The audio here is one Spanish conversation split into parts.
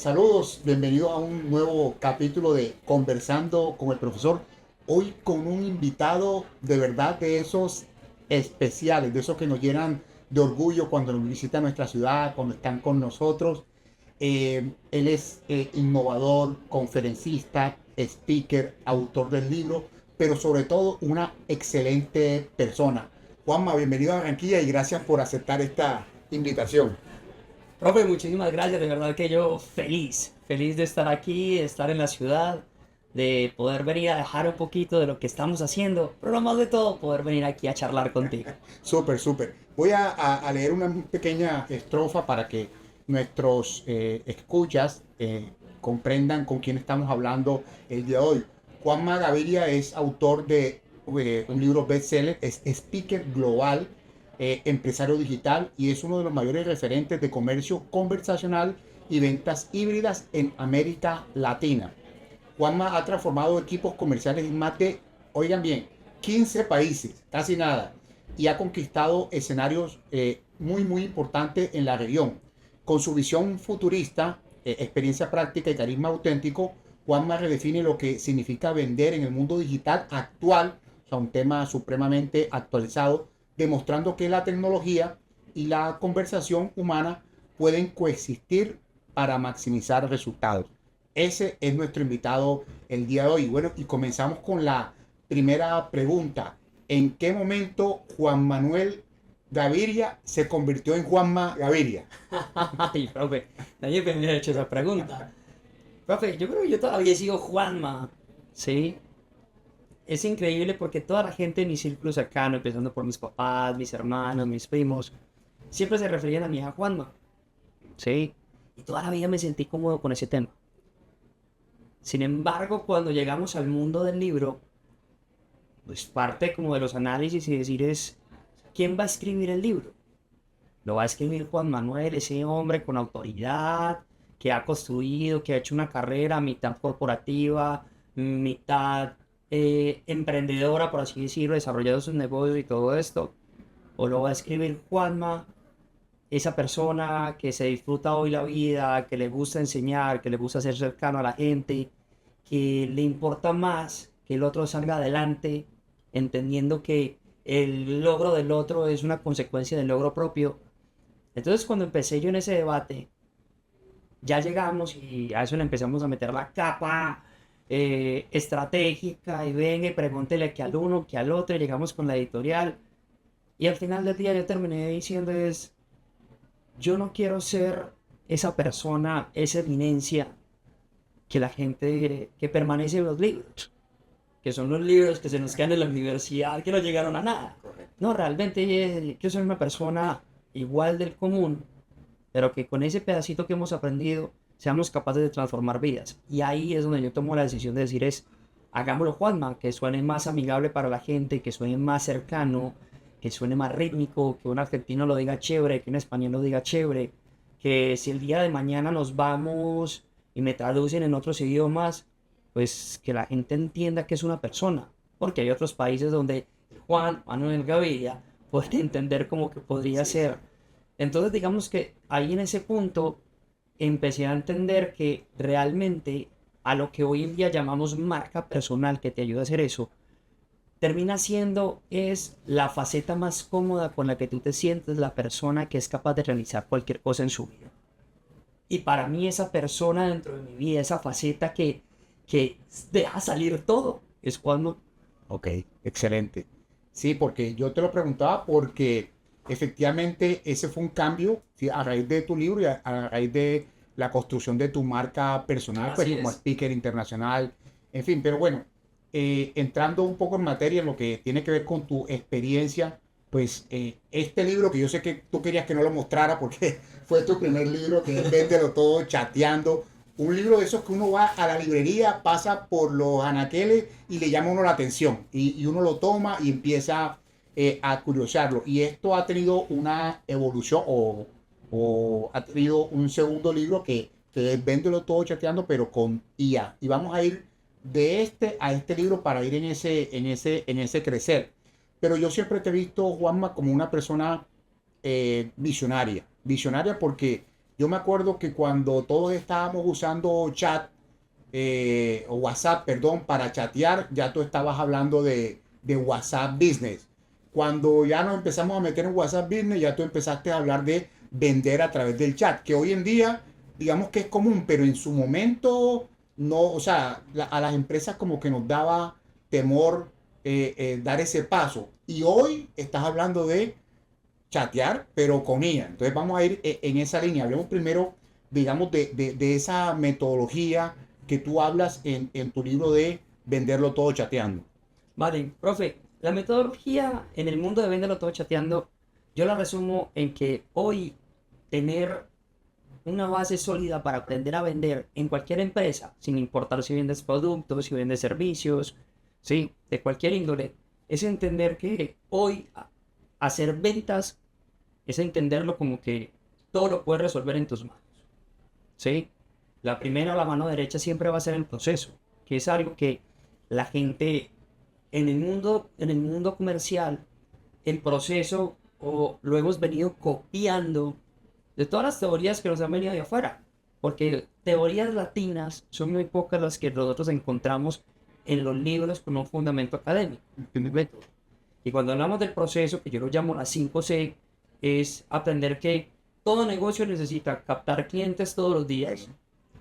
Saludos, bienvenido a un nuevo capítulo de Conversando con el Profesor. Hoy con un invitado de verdad de esos especiales, de esos que nos llenan de orgullo cuando nos visitan nuestra ciudad, cuando están con nosotros. Él es innovador, conferencista, speaker, autor del libro, pero sobre todo una excelente persona. Juanma, bienvenido a Barranquilla y gracias por aceptar esta invitación. Profe, muchísimas gracias, de verdad que yo feliz de estar aquí, de estar en la ciudad, de poder venir a dejar un poquito de lo que estamos haciendo, pero lo más de todo, poder venir aquí a charlar contigo. Súper, súper. Voy a leer una pequeña estrofa para que nuestros escuchas comprendan con quién estamos hablando el día de hoy. Juanma Gaviria es autor de un libro bestseller, es speaker global, empresario digital y es uno de los mayores referentes de comercio conversacional y ventas híbridas en América Latina. Juanma ha transformado equipos comerciales en más de, oigan bien, 15 países, casi nada, y ha conquistado escenarios muy importantes en la región. Con su visión futurista, experiencia práctica y carisma auténtico, Juanma redefine lo que significa vender en el mundo digital actual, o sea, un tema supremamente actualizado, demostrando que la tecnología y la conversación humana pueden coexistir para maximizar resultados. Ese es nuestro invitado el día de hoy. Bueno, y comenzamos con la primera pregunta. ¿En qué momento Juan Manuel Gaviria se convirtió en Juanma Gaviria? Ay, profe, nadie me había hecho esa pregunta. Profe, yo creo que yo todavía sigo Juanma, ¿sí? Es increíble porque toda la gente en mi círculo cercano, empezando por mis papás, mis hermanos, mis primos, siempre se referían a mi hija Juanma, ¿sí? Y toda la vida me sentí cómodo con ese tema. Sin embargo, cuando llegamos al mundo del libro, pues parte como de los análisis y decir es, ¿quién va a escribir el libro? Lo va a escribir Juan Manuel, ese hombre con autoridad, que ha construido, que ha hecho una carrera mitad corporativa, mitad emprendedora, por así decirlo, desarrollado sus negocios y todo esto. O lo va a escribir Juanma, esa persona que se disfruta hoy la vida, que le gusta enseñar, que le gusta ser cercano a la gente, que le importa más que el otro salga adelante, entendiendo que el logro del otro es una consecuencia del logro propio. Entonces cuando empecé yo en ese debate, ya llegamos y a eso le empezamos a meter la capa estratégica y venga y pregúntele que al uno, que al otro, y llegamos con la editorial. Y al final del día yo terminé diciendo es, yo no quiero ser esa persona, esa eminencia que la gente que permanece en los libros, que son los libros que se nos quedan en la universidad, que no llegaron a nada. No, realmente yo soy una persona igual del común, pero que con ese pedacito que hemos aprendido seamos capaces de transformar vidas. Y ahí es donde yo tomo la decisión de decir es, hagámoslo Juanma, que suene más amigable para la gente, que suene más cercano, que suene más rítmico, que un argentino lo diga chévere, que un español lo diga chévere, que si el día de mañana nos vamos y me traducen en otros idiomas, pues que la gente entienda que es una persona, porque hay otros países donde Juan Manuel Gaviria puede entender como que podría ser. Entonces digamos que ahí en ese punto empecé a entender que realmente a lo que hoy en día llamamos marca personal que te ayuda a hacer eso, termina siendo es la faceta más cómoda con la que tú te sientes la persona que es capaz de realizar cualquier cosa en su vida. Y para mí esa persona dentro de mi vida, esa faceta que deja salir todo, es cuando... Ok, excelente. Sí, porque yo te lo preguntaba porque efectivamente ese fue un cambio, ¿sí? A raíz de tu libro y a raíz de la construcción de tu marca personal, pues Así como es. speaker internacional, en fin, pero bueno, entrando un poco en materia en lo que tiene que ver con tu experiencia, pues este libro que yo sé que tú querías que no lo mostrara porque fue tu primer libro, que es Véndelo Todo Chateando, un libro de esos que uno va a la librería, pasa por los anaqueles y le llama a uno la atención y uno lo toma y empieza a curiosarlo. Y esto ha tenido una evolución o ha tenido un segundo libro que es Véndelo Todo Chateando, pero con IA. Y vamos a ir de este a este libro para ir en ese crecer. Pero yo siempre te he visto, Juanma, como una persona visionaria. Visionaria porque Yo me acuerdo que cuando todos estábamos usando chat, o WhatsApp, perdón, para chatear, ya tú estabas hablando de WhatsApp Business. Cuando ya nos empezamos a meter en WhatsApp Business, ya tú empezaste a hablar de vender a través del chat, que hoy en día, digamos que es común, pero en su momento no, o sea, a las empresas como que nos daba temor dar ese paso. Y hoy estás hablando de chatear, pero con ella. Entonces vamos a ir en esa línea. Hablemos primero, digamos, de esa metodología que tú hablas en tu libro de venderlo todo chateando. Vale, profe, la metodología en el mundo de venderlo todo chateando, yo la resumo en que hoy tener una base sólida para aprender a vender en cualquier empresa, sin importar si vendes productos, si vendes servicios, sí, de cualquier índole, es entender que hoy hacer ventas es entenderlo como que todo lo puedes resolver en tus manos, ¿sí? La primera, la mano derecha siempre va a ser el proceso, que es algo que la gente en el mundo comercial, el proceso o lo hemos venido copiando de todas las teorías que nos han venido de afuera, porque teorías latinas son muy pocas las que nosotros encontramos en los libros con un fundamento académico. Y cuando hablamos del proceso, que yo lo llamo la 5C, es aprender que todo negocio necesita captar clientes todos los días.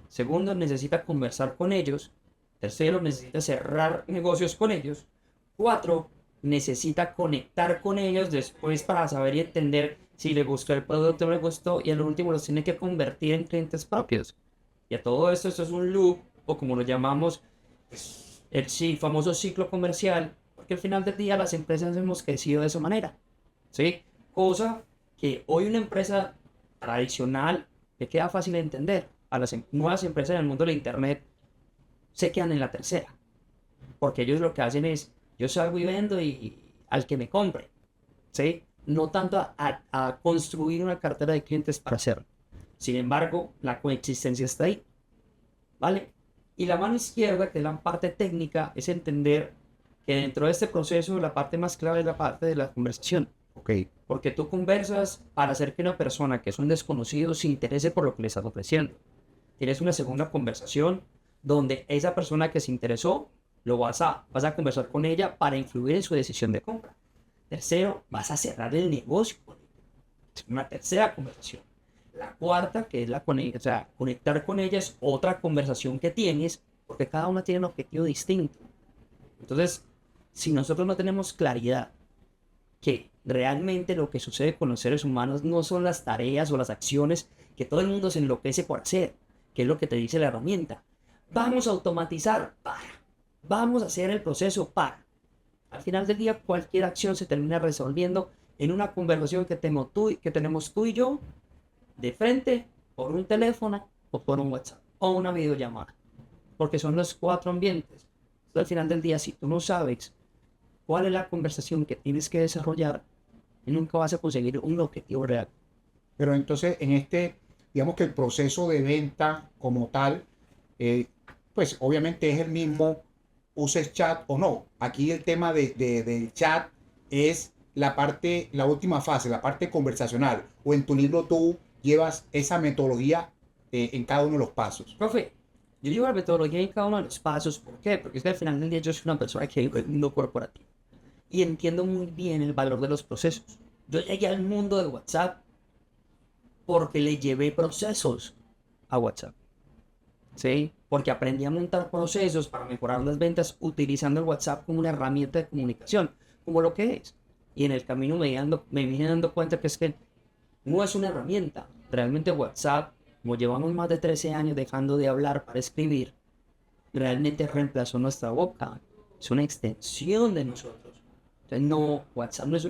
Segundo, necesita conversar con ellos. Tercero, necesita cerrar negocios con ellos. Cuatro, necesita conectar con ellos después para saber y entender si le gustó el producto o no le gustó. Y al último, los tiene que convertir en clientes propios. Y a todo esto es un loop, o como lo llamamos, el famoso ciclo comercial, porque al final del día las empresas hemos crecido de esa manera, ¿sí? Cosa que hoy una empresa tradicional le queda fácil de entender. A las nuevas empresas en el mundo del internet se quedan en la tercera, porque ellos lo que hacen es, yo salgo y vendo y al que me compre, ¿sí? No tanto a construir una cartera de clientes para hacerlo. Sin embargo, la coexistencia está ahí, ¿vale? Y la mano izquierda, que es la parte técnica, es entender que dentro de este proceso la parte más clave es la parte de la conversación. Ok. Porque tú conversas para hacer que una persona que es un desconocido se interese por lo que le estás ofreciendo. Tienes una segunda conversación donde esa persona que se interesó, vas a conversar con ella para influir en su decisión de compra. Tercero, vas a cerrar el negocio con ella. Es una tercera conversación. La cuarta, que es o sea, conectar con ella, es otra conversación que tienes, porque cada una tiene un objetivo distinto. Entonces, si nosotros no tenemos claridad que realmente lo que sucede con los seres humanos no son las tareas o las acciones que todo el mundo se enloquece por hacer, que es lo que te dice la herramienta. Vamos a automatizar vamos a hacer el proceso Al final del día, cualquier acción se termina resolviendo en una conversación que tenemos tú y yo de frente, por un teléfono o por un WhatsApp o una videollamada, porque son los cuatro ambientes. Entonces, al final del día, si tú no sabes cuál es la conversación que tienes que desarrollar, nunca vas a conseguir un objetivo real. Pero entonces, digamos que el proceso de venta como tal, eh, pues obviamente es el mismo, uses chat o no. Aquí el tema del chat es la última fase, la parte conversacional. O en tu libro tú llevas esa metodología en cada uno de los pasos. Profe, yo llevo la metodología en cada uno de los pasos. ¿Por qué? Porque es que al final del día yo soy una persona que vive en el mundo corporativo y entiendo muy bien el valor de los procesos. Yo llegué al mundo de WhatsApp porque le llevé procesos a WhatsApp, ¿sí? Porque aprendí a montar procesos para mejorar las ventas utilizando el WhatsApp como una herramienta de comunicación, como lo que es. Y en el camino me vine dando cuenta que es que no es una herramienta. Realmente WhatsApp, como llevamos más de 13 años dejando de hablar para escribir, realmente reemplazó nuestra boca. Es una extensión de nosotros. Entonces, no, WhatsApp no es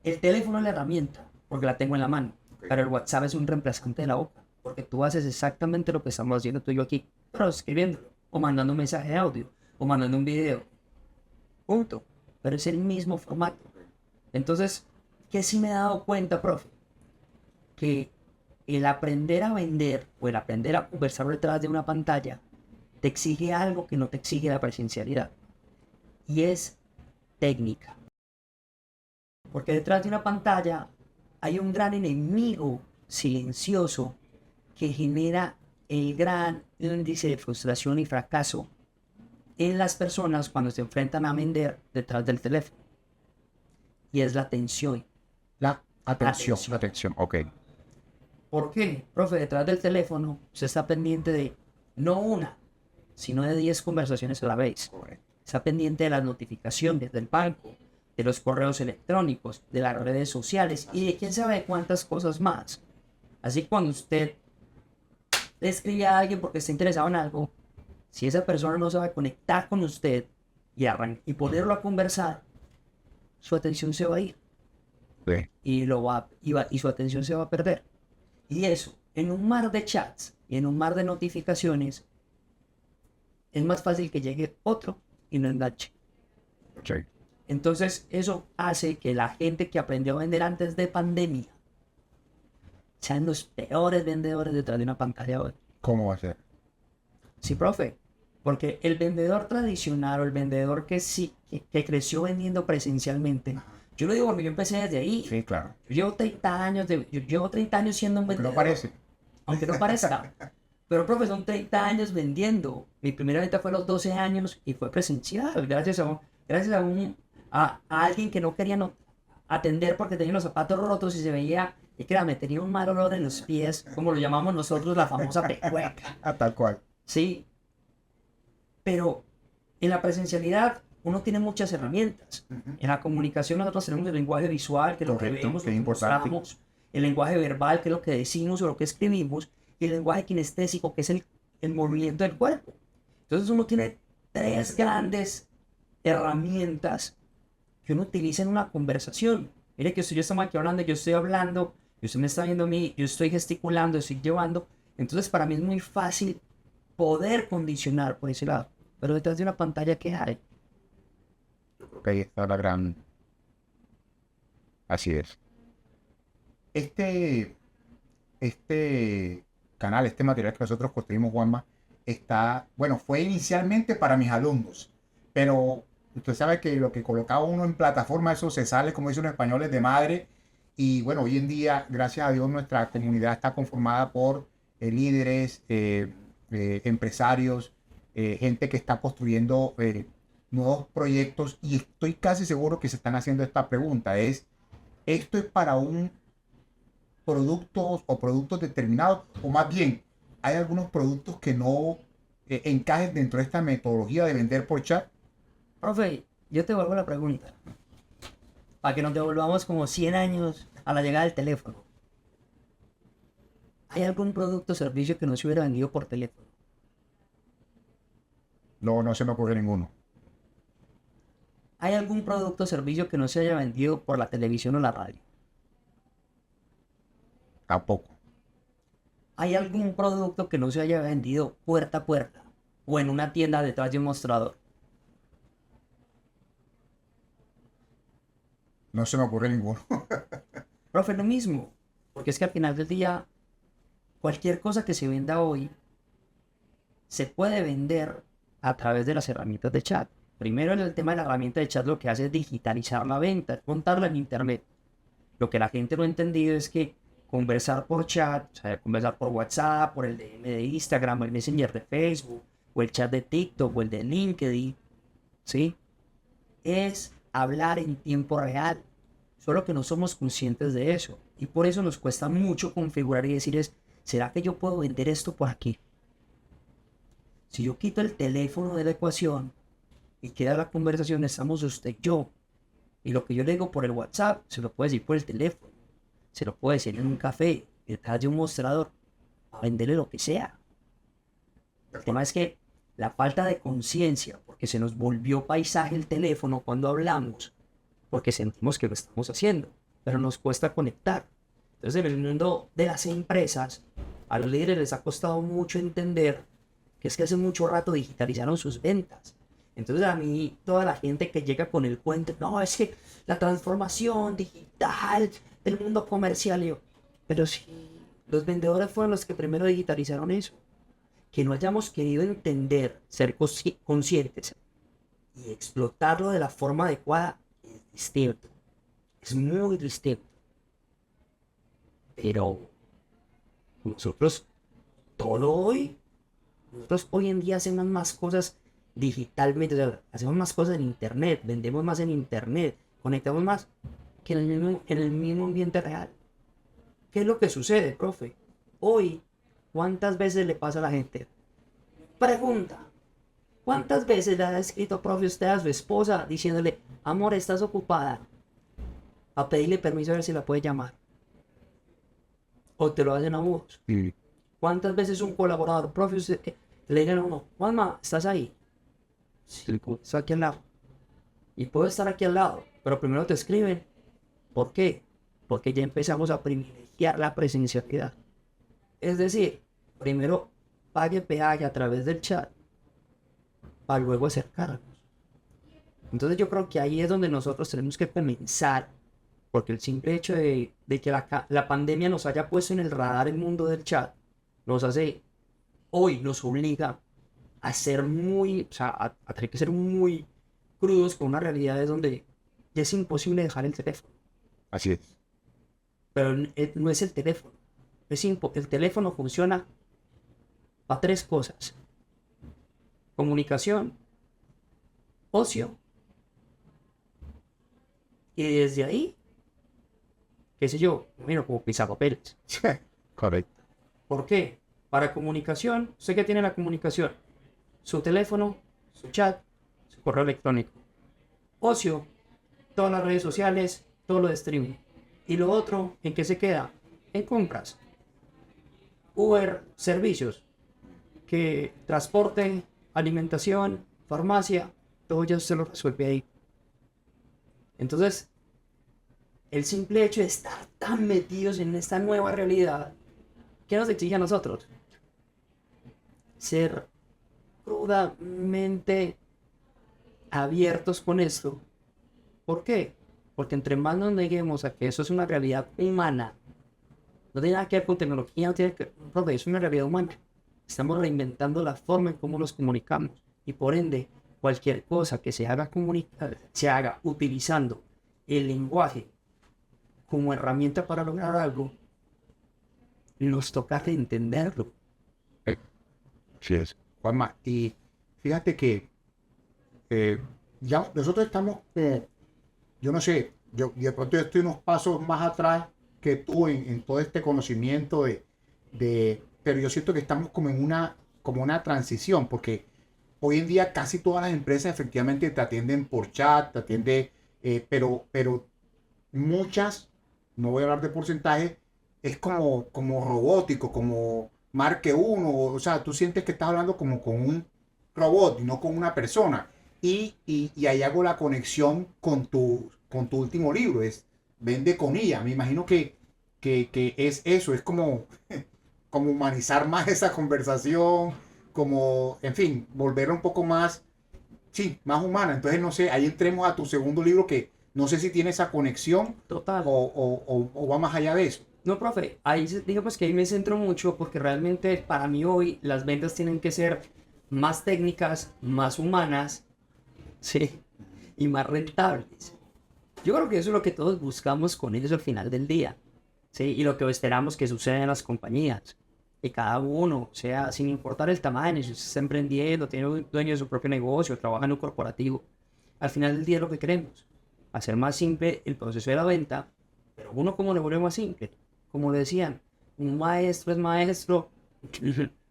el teléfono es la herramienta, porque la tengo en la mano. Pero el WhatsApp es un reemplazante de la boca, porque tú haces exactamente lo que estamos haciendo tú y yo aquí, pero escribiéndolo, o mandando un mensaje de audio, o mandando un video. Punto. Pero es el mismo formato. Entonces, ¿qué sí me he dado cuenta, profe? Que el aprender a vender o el aprender a conversar detrás de una pantalla te exige algo que no te exige la presencialidad. Y es técnica. Porque detrás de una pantalla hay un gran enemigo silencioso que genera el gran índice de frustración y fracaso en las personas cuando se enfrentan a vender detrás del teléfono. Y es la tensión. La atención. Atención. Atención, ok. ¿Por qué? Profe, detrás del teléfono se está pendiente de no una, sino de 10 conversaciones a la vez. Correcto. Está pendiente de las notificaciones del banco, de los correos electrónicos, de las redes sociales y de quién sabe cuántas cosas más. Así que cuando usted le escribe a alguien porque está interesado en algo, si esa persona no sabe conectar con usted y ponerlo a conversar, su atención se va a ir Sí. y su atención se va a perder. Y eso, en un mar de chats y en un mar de notificaciones, es más fácil que llegue otro y no enganche. Sí. Entonces, eso hace que la gente que aprendió a vender antes de pandemia sean los peores vendedores detrás de una pantalla hoy. ¿Cómo va a ser? Sí, profe. Porque el vendedor tradicional o el vendedor que creció vendiendo presencialmente, yo lo digo porque yo empecé desde ahí. Sí, claro. Yo llevo 30 años siendo un Que vendedor. no parece. Aunque no parezca. Pero, profe, son 30 años vendiendo. Mi primera venta fue a los 12 años y fue presencial. A alguien que no quería atender porque tenía los zapatos rotos y se veía, y créame, tenía un mal olor en los pies, como lo llamamos nosotros, la famosa pecueca. Tal cual. Sí. Pero en la presencialidad uno tiene muchas herramientas. En la comunicación nosotros tenemos el lenguaje visual, que es lo que Correcto, vemos, que es lo que importante. mostramos, el lenguaje verbal, que es lo que decimos o lo que escribimos, y el lenguaje kinestésico, que es el movimiento del cuerpo. Entonces uno tiene 3 grandes herramientas que uno utiliza en una conversación. Mire que yo estamos aquí hablando, yo estoy hablando, y usted me está viendo a mí, yo estoy gesticulando, estoy llevando. Entonces para mí es muy fácil poder condicionar por ese lado. Pero detrás de una pantalla, ¿qué hay? Ok, esta es la gran... Así es. Este canal, este material que nosotros construimos, Juanma, fue inicialmente para mis alumnos, pero usted sabe que lo que colocaba uno en plataforma, eso se sale, como dicen los españoles, de madre. Y bueno, hoy en día, gracias a Dios, nuestra comunidad está conformada por líderes, empresarios, gente que está construyendo nuevos proyectos, y estoy casi seguro que se están haciendo esta pregunta, ¿esto es para un productos determinados, o más bien hay algunos productos que no encajen dentro de esta metodología de vender por chat? Profe, yo te vuelvo la pregunta. Para que nos devolvamos como 100 años a la llegada del teléfono. ¿Hay algún producto o servicio que no se hubiera vendido por teléfono? No, no se me ocurre ninguno. ¿Hay algún producto o servicio que no se haya vendido por la televisión o la radio? Tampoco. ¿Hay algún producto que no se haya vendido puerta a puerta o en una tienda detrás de un mostrador? No se me ocurre ninguno. Profe, lo mismo. Porque es que al final del día, cualquier cosa que se venda hoy se puede vender a través de las herramientas de chat. Primero, en el tema de la herramienta de chat, lo que hace es digitalizar la venta, es montarla en internet. Lo que la gente no ha entendido es que conversar por chat, o sea, conversar por WhatsApp, por el DM de Instagram, el Messenger de Facebook, o el chat de TikTok, o el de LinkedIn, ¿sí? Es hablar en tiempo real. Solo que no somos conscientes de eso. Y por eso nos cuesta mucho configurar y decir ¿será que yo puedo vender esto por aquí? Si yo quito el teléfono de la ecuación y queda la conversación, estamos usted y yo. Y lo que yo le digo por el WhatsApp, se lo puedo decir por el teléfono. Se lo puedo decir en un café, detrás de un mostrador, a venderle lo que sea. El tema es que la falta de conciencia, porque se nos volvió paisaje el teléfono cuando hablamos, porque sentimos que lo estamos haciendo, pero nos cuesta conectar. Entonces, en el mundo de las empresas, a los líderes les ha costado mucho entender que es que hace mucho rato digitalizaron sus ventas. Entonces, a mí, toda la gente que llega con el cuento, no, es que la transformación digital del mundo comercial, pero si los vendedores fueron los que primero digitalizaron eso, que no hayamos querido entender, ser conscientes y explotarlo de la forma adecuada, es distinto. Es muy distinto. Pero nosotros todo hoy, nosotros hoy en día hacemos más cosas digitalmente, o sea, hacemos más cosas en internet, vendemos más en internet, conectamos más que en el mismo ambiente real. ¿Qué es lo que sucede, profe? Hoy, ¿cuántas veces le pasa a la gente? Pregunta. ¿Cuántas veces le ha escrito, profe, usted a su esposa diciéndole, amor, estás ocupada? A pedirle permiso a ver si la puede llamar. O te lo hacen a vos. Sí. ¿Cuántas veces un colaborador, profe, usted le digan a uno, Juanma, ¿estás ahí? Sí, estoy aquí al lado. Y puedo estar aquí al lado, pero primero te escriben. ¿Por qué? Porque ya empezamos a privilegiar la presencialidad. Es decir, primero pague peaje a través del chat para luego acercarnos. Entonces yo creo que ahí es donde nosotros tenemos que comenzar, porque el simple hecho de que la pandemia nos haya puesto en el radar el mundo del chat, nos hace, hoy nos obliga a ser muy, o sea, a tener que ser muy crudos con una realidad donde ya es imposible dejar el teléfono. Así es. Pero no es el teléfono. El teléfono funciona para 3 cosas: comunicación, ocio, y desde ahí, qué sé yo, mira, como pisapapeles. Correcto. ¿Por qué? Para comunicación, ¿usted qué tiene la comunicación? Su teléfono, su chat, su correo electrónico. Ocio, todas las redes sociales, todo lo de streaming. Y lo otro, ¿en qué se queda? En compras. Uber, servicios, que transporte, alimentación, farmacia, todo ya se lo resuelve ahí. Entonces, el simple hecho de estar tan metidos en esta nueva realidad, ¿qué nos exige a nosotros? Ser crudamente abiertos con esto. ¿Por qué? Porque entre más nos neguemos a que eso es una realidad humana, no tiene nada que ver con tecnología, no tiene que ver, es una realidad humana. Estamos reinventando la forma en cómo nos comunicamos y por ende cualquier cosa que se haga se haga utilizando el lenguaje como herramienta para lograr algo, nos toca entenderlo. Sí es. Juanma, y fíjate que ya nosotros estamos, yo no sé, yo de pronto yo estoy unos pasos más atrás que tú en todo este conocimiento pero yo siento que estamos como una transición, porque hoy en día casi todas las empresas efectivamente te atienden por chat, te atienden, pero muchas, no voy a hablar de porcentaje, es como robótico, como marque uno, o sea, tú sientes que estás hablando como con un robot y no con una persona. Y ahí hago la conexión con tu último libro, es Vende con IA. Me imagino que es eso, es como humanizar más esa conversación, como, en fin, volverla un poco más, sí, más humana. Entonces, no sé, ahí entremos a tu segundo libro que no sé si tiene esa conexión Total. o va más allá de eso. No, profe, digamos que ahí me centro mucho porque realmente para mí hoy las ventas tienen que ser más técnicas, más humanas, sí, y más rentables. Yo creo que eso es lo que todos buscamos con ellos al final del día, sí, y lo que esperamos que suceda en las compañías. Y cada uno, o sea, sin importar el tamaño, si usted está emprendiendo, tiene un dueño de su propio negocio, trabaja en un corporativo, al final del día es lo que queremos, hacer más simple el proceso de la venta, pero uno como le vuelve más simple. Como decían, un maestro es maestro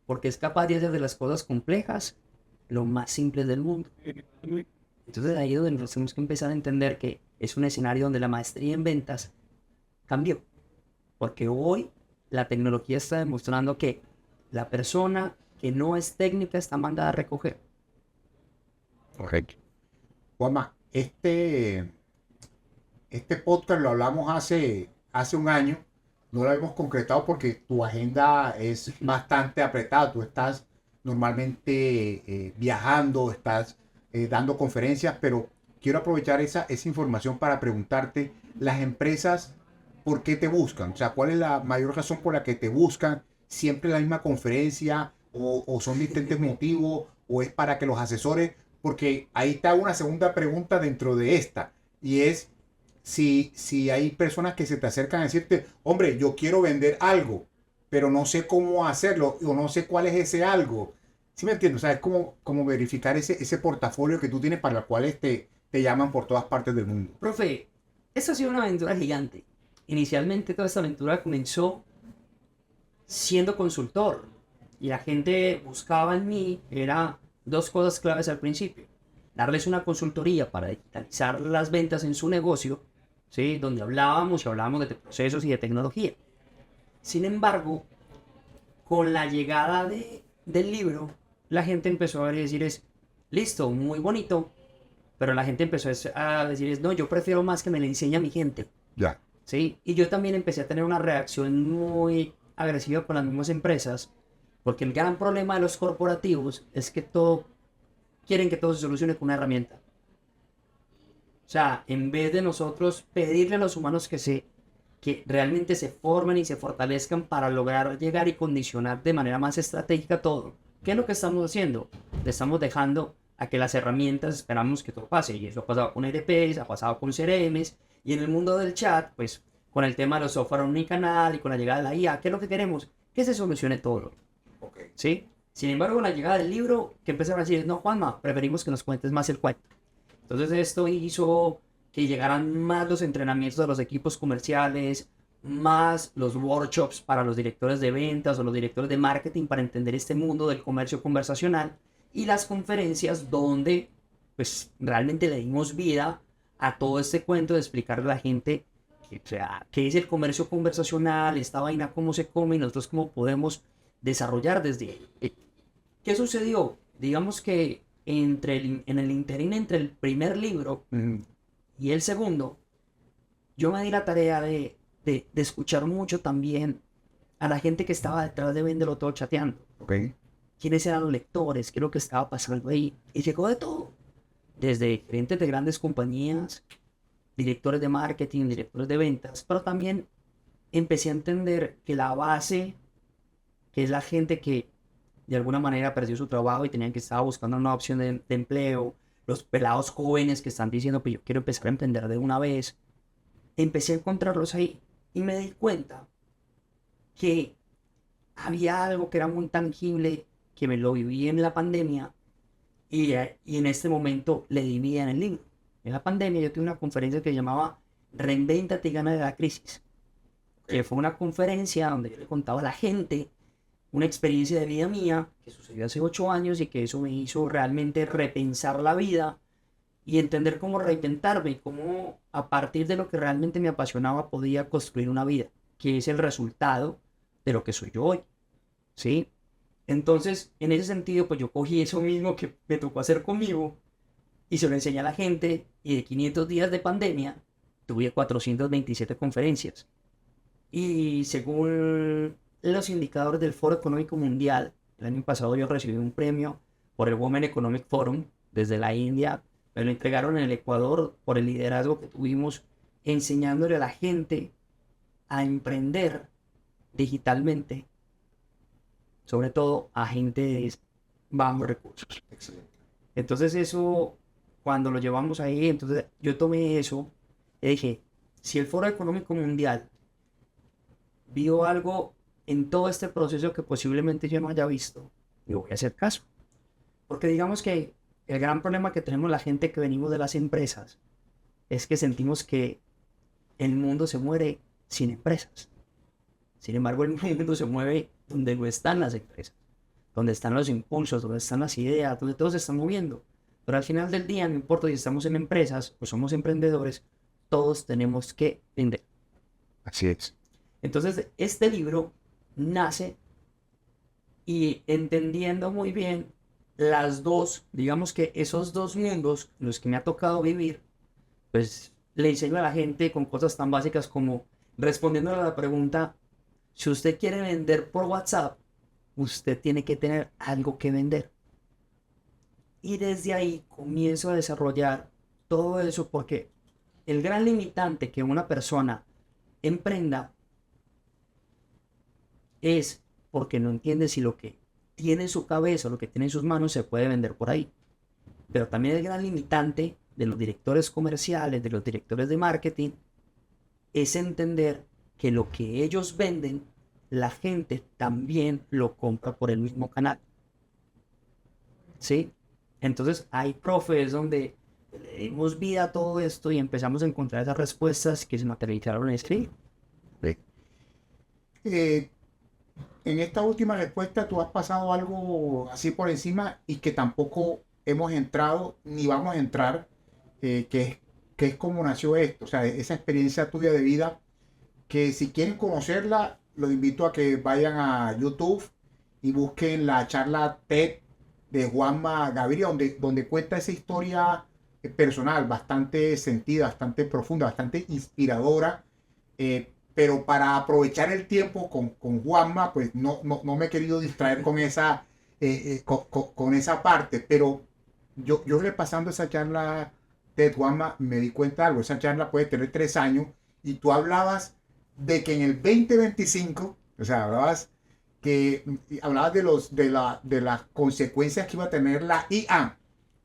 porque es capaz de hacer de las cosas complejas lo más simples del mundo. Entonces ahí es donde nos tenemos que empezar a entender que es un escenario donde la maestría en ventas cambió. Porque hoy la tecnología está demostrando que la persona que no es técnica está mandada a recoger. Correcto. Juanma, este podcast lo hablamos hace un año, no lo hemos concretado porque tu agenda es bastante apretada, tú estás normalmente viajando, estás dando conferencias, pero quiero aprovechar esa información para preguntarte, las empresas, ¿por qué te buscan? O sea, ¿cuál es la mayor razón por la que te buscan? ¿Siempre la misma conferencia o son distintos motivos o es para que los asesores? Porque ahí está una segunda pregunta dentro de esta y es si hay personas que se te acercan a decirte, hombre, yo quiero vender algo, pero no sé cómo hacerlo o no sé cuál es ese algo. ¿Sí me entiendes? O sea, es como verificar ese portafolio que tú tienes para el cual te llaman por todas partes del mundo. Profe, esto ha sido una aventura gigante. Inicialmente toda esta aventura comenzó siendo consultor y la gente buscaba en mí, era dos cosas claves al principio. Darles una consultoría para digitalizar las ventas en su negocio, ¿sí? Donde hablábamos y hablábamos de procesos y de tecnología. Sin embargo, con la llegada del libro, la gente empezó a decir es, listo, muy bonito, pero la gente empezó a decir es, no, yo prefiero más que me le enseñe a mi gente. Ya. ¿Sí? Y yo también empecé a tener una reacción muy agresiva con las mismas empresas, porque el gran problema de los corporativos es que quieren que todo se solucione con una herramienta. O sea, en vez de nosotros pedirle a los humanos que realmente se formen y se fortalezcan para lograr llegar y condicionar de manera más estratégica todo. ¿Qué es lo que estamos haciendo? Le estamos dejando a que las herramientas esperamos que todo pase. Y eso ha pasado con ERPs, ha pasado con CRMs, y en el mundo del chat, pues con el tema de los software omnicanal y con la llegada de la IA, ¿qué es lo que queremos? Que se solucione todo. Okay. ¿Sí? Sin embargo, con la llegada del libro, que empezaron a decir, no, Juanma, preferimos que nos cuentes más el cuento. Entonces esto hizo que llegaran más los entrenamientos de los equipos comerciales, más los workshops para los directores de ventas o los directores de marketing para entender este mundo del comercio conversacional y las conferencias donde pues realmente le dimos vida a todo este cuento de explicarle a la gente que, o sea, qué es el comercio conversacional, esta vaina cómo se come y nosotros cómo podemos desarrollar desde ahí. ¿Qué sucedió? Digamos que en el interín entre el primer libro y el segundo, yo me di la tarea de escuchar mucho también a la gente que estaba detrás de Véndelo Todo chateando. Okay. ¿Quiénes eran los lectores? ¿Qué es lo que estaba pasando ahí? Y llegó de todo. Desde gerentes de grandes compañías, directores de marketing, directores de ventas, pero también empecé a entender que la base, que es la gente que de alguna manera perdió su trabajo y tenían que estar buscando una opción de empleo, los pelados jóvenes que están diciendo, pues yo quiero empezar a emprender de una vez, empecé a encontrarlos ahí y me di cuenta que había algo que era muy tangible, que me lo viví en la pandemia y en este momento le di vida en el libro. En la pandemia yo tuve una conferencia que llamaba Reinvéntate y gana de la crisis, que fue una conferencia donde yo le contaba a la gente una experiencia de vida mía que sucedió hace 8 años y que eso me hizo realmente repensar la vida y entender cómo reinventarme y cómo a partir de lo que realmente me apasionaba podía construir una vida, que es el resultado de lo que soy yo hoy, ¿sí? Entonces, en ese sentido, pues yo cogí eso mismo que me tocó hacer conmigo y se lo enseñé a la gente y de 500 días de pandemia tuve 427 conferencias. Y según los indicadores del Foro Económico Mundial, el año pasado yo recibí un premio por el Women Economic Forum desde la India. Me lo entregaron en el Ecuador por el liderazgo que tuvimos enseñándole a la gente a emprender digitalmente, sobre todo a gente de bajos recursos. Excelente. Entonces eso, cuando lo llevamos ahí, entonces yo tomé eso y dije, si el Foro Económico Mundial vio algo en todo este proceso que posiblemente yo no haya visto, yo voy a hacer caso. Porque digamos que el gran problema que tenemos la gente que venimos de las empresas es que sentimos que el mundo se muere sin empresas. Sin embargo, el mundo se mueve donde no están las empresas, donde están los impulsos, donde están las ideas, donde todo se está moviendo. Pero al final del día, no importa si estamos en empresas o somos emprendedores, todos tenemos que vender. Así es. Entonces, este libro nace y entendiendo muy bien las dos, digamos que esos dos mundos en los que me ha tocado vivir, pues le enseño a la gente con cosas tan básicas como respondiendo a la pregunta, si usted quiere vender por WhatsApp, usted tiene que tener algo que vender. Y desde ahí comienzo a desarrollar todo eso porque el gran limitante que una persona emprenda es porque no entiende si lo que tiene en su cabeza o lo que tiene en sus manos se puede vender por ahí. Pero también el gran limitante de los directores comerciales, de los directores de marketing, es entender que lo que ellos venden la gente también lo compra por el mismo canal. ¿Sí? Entonces hay profes donde le dimos vida a todo esto y empezamos a encontrar esas respuestas que se materializaron en escribir. Sí. Eh, en esta última respuesta tú has pasado algo así por encima y que tampoco hemos entrado ni vamos a entrar, que es cómo nació esto, o sea, esa experiencia tuya de vida, que si quieren conocerla, los invito a que vayan a YouTube y busquen la charla TED de Juanma Gaviria, donde cuenta esa historia personal, bastante sentida, bastante profunda, bastante inspiradora. Pero para aprovechar el tiempo con Juanma, pues no me he querido distraer con esa parte. Pero yo repasando esa charla de Juanma, me di cuenta de algo. Esa charla puede tener 3 años y tú hablabas de que en el 2025, o sea, hablabas de las consecuencias que iba a tener la IA.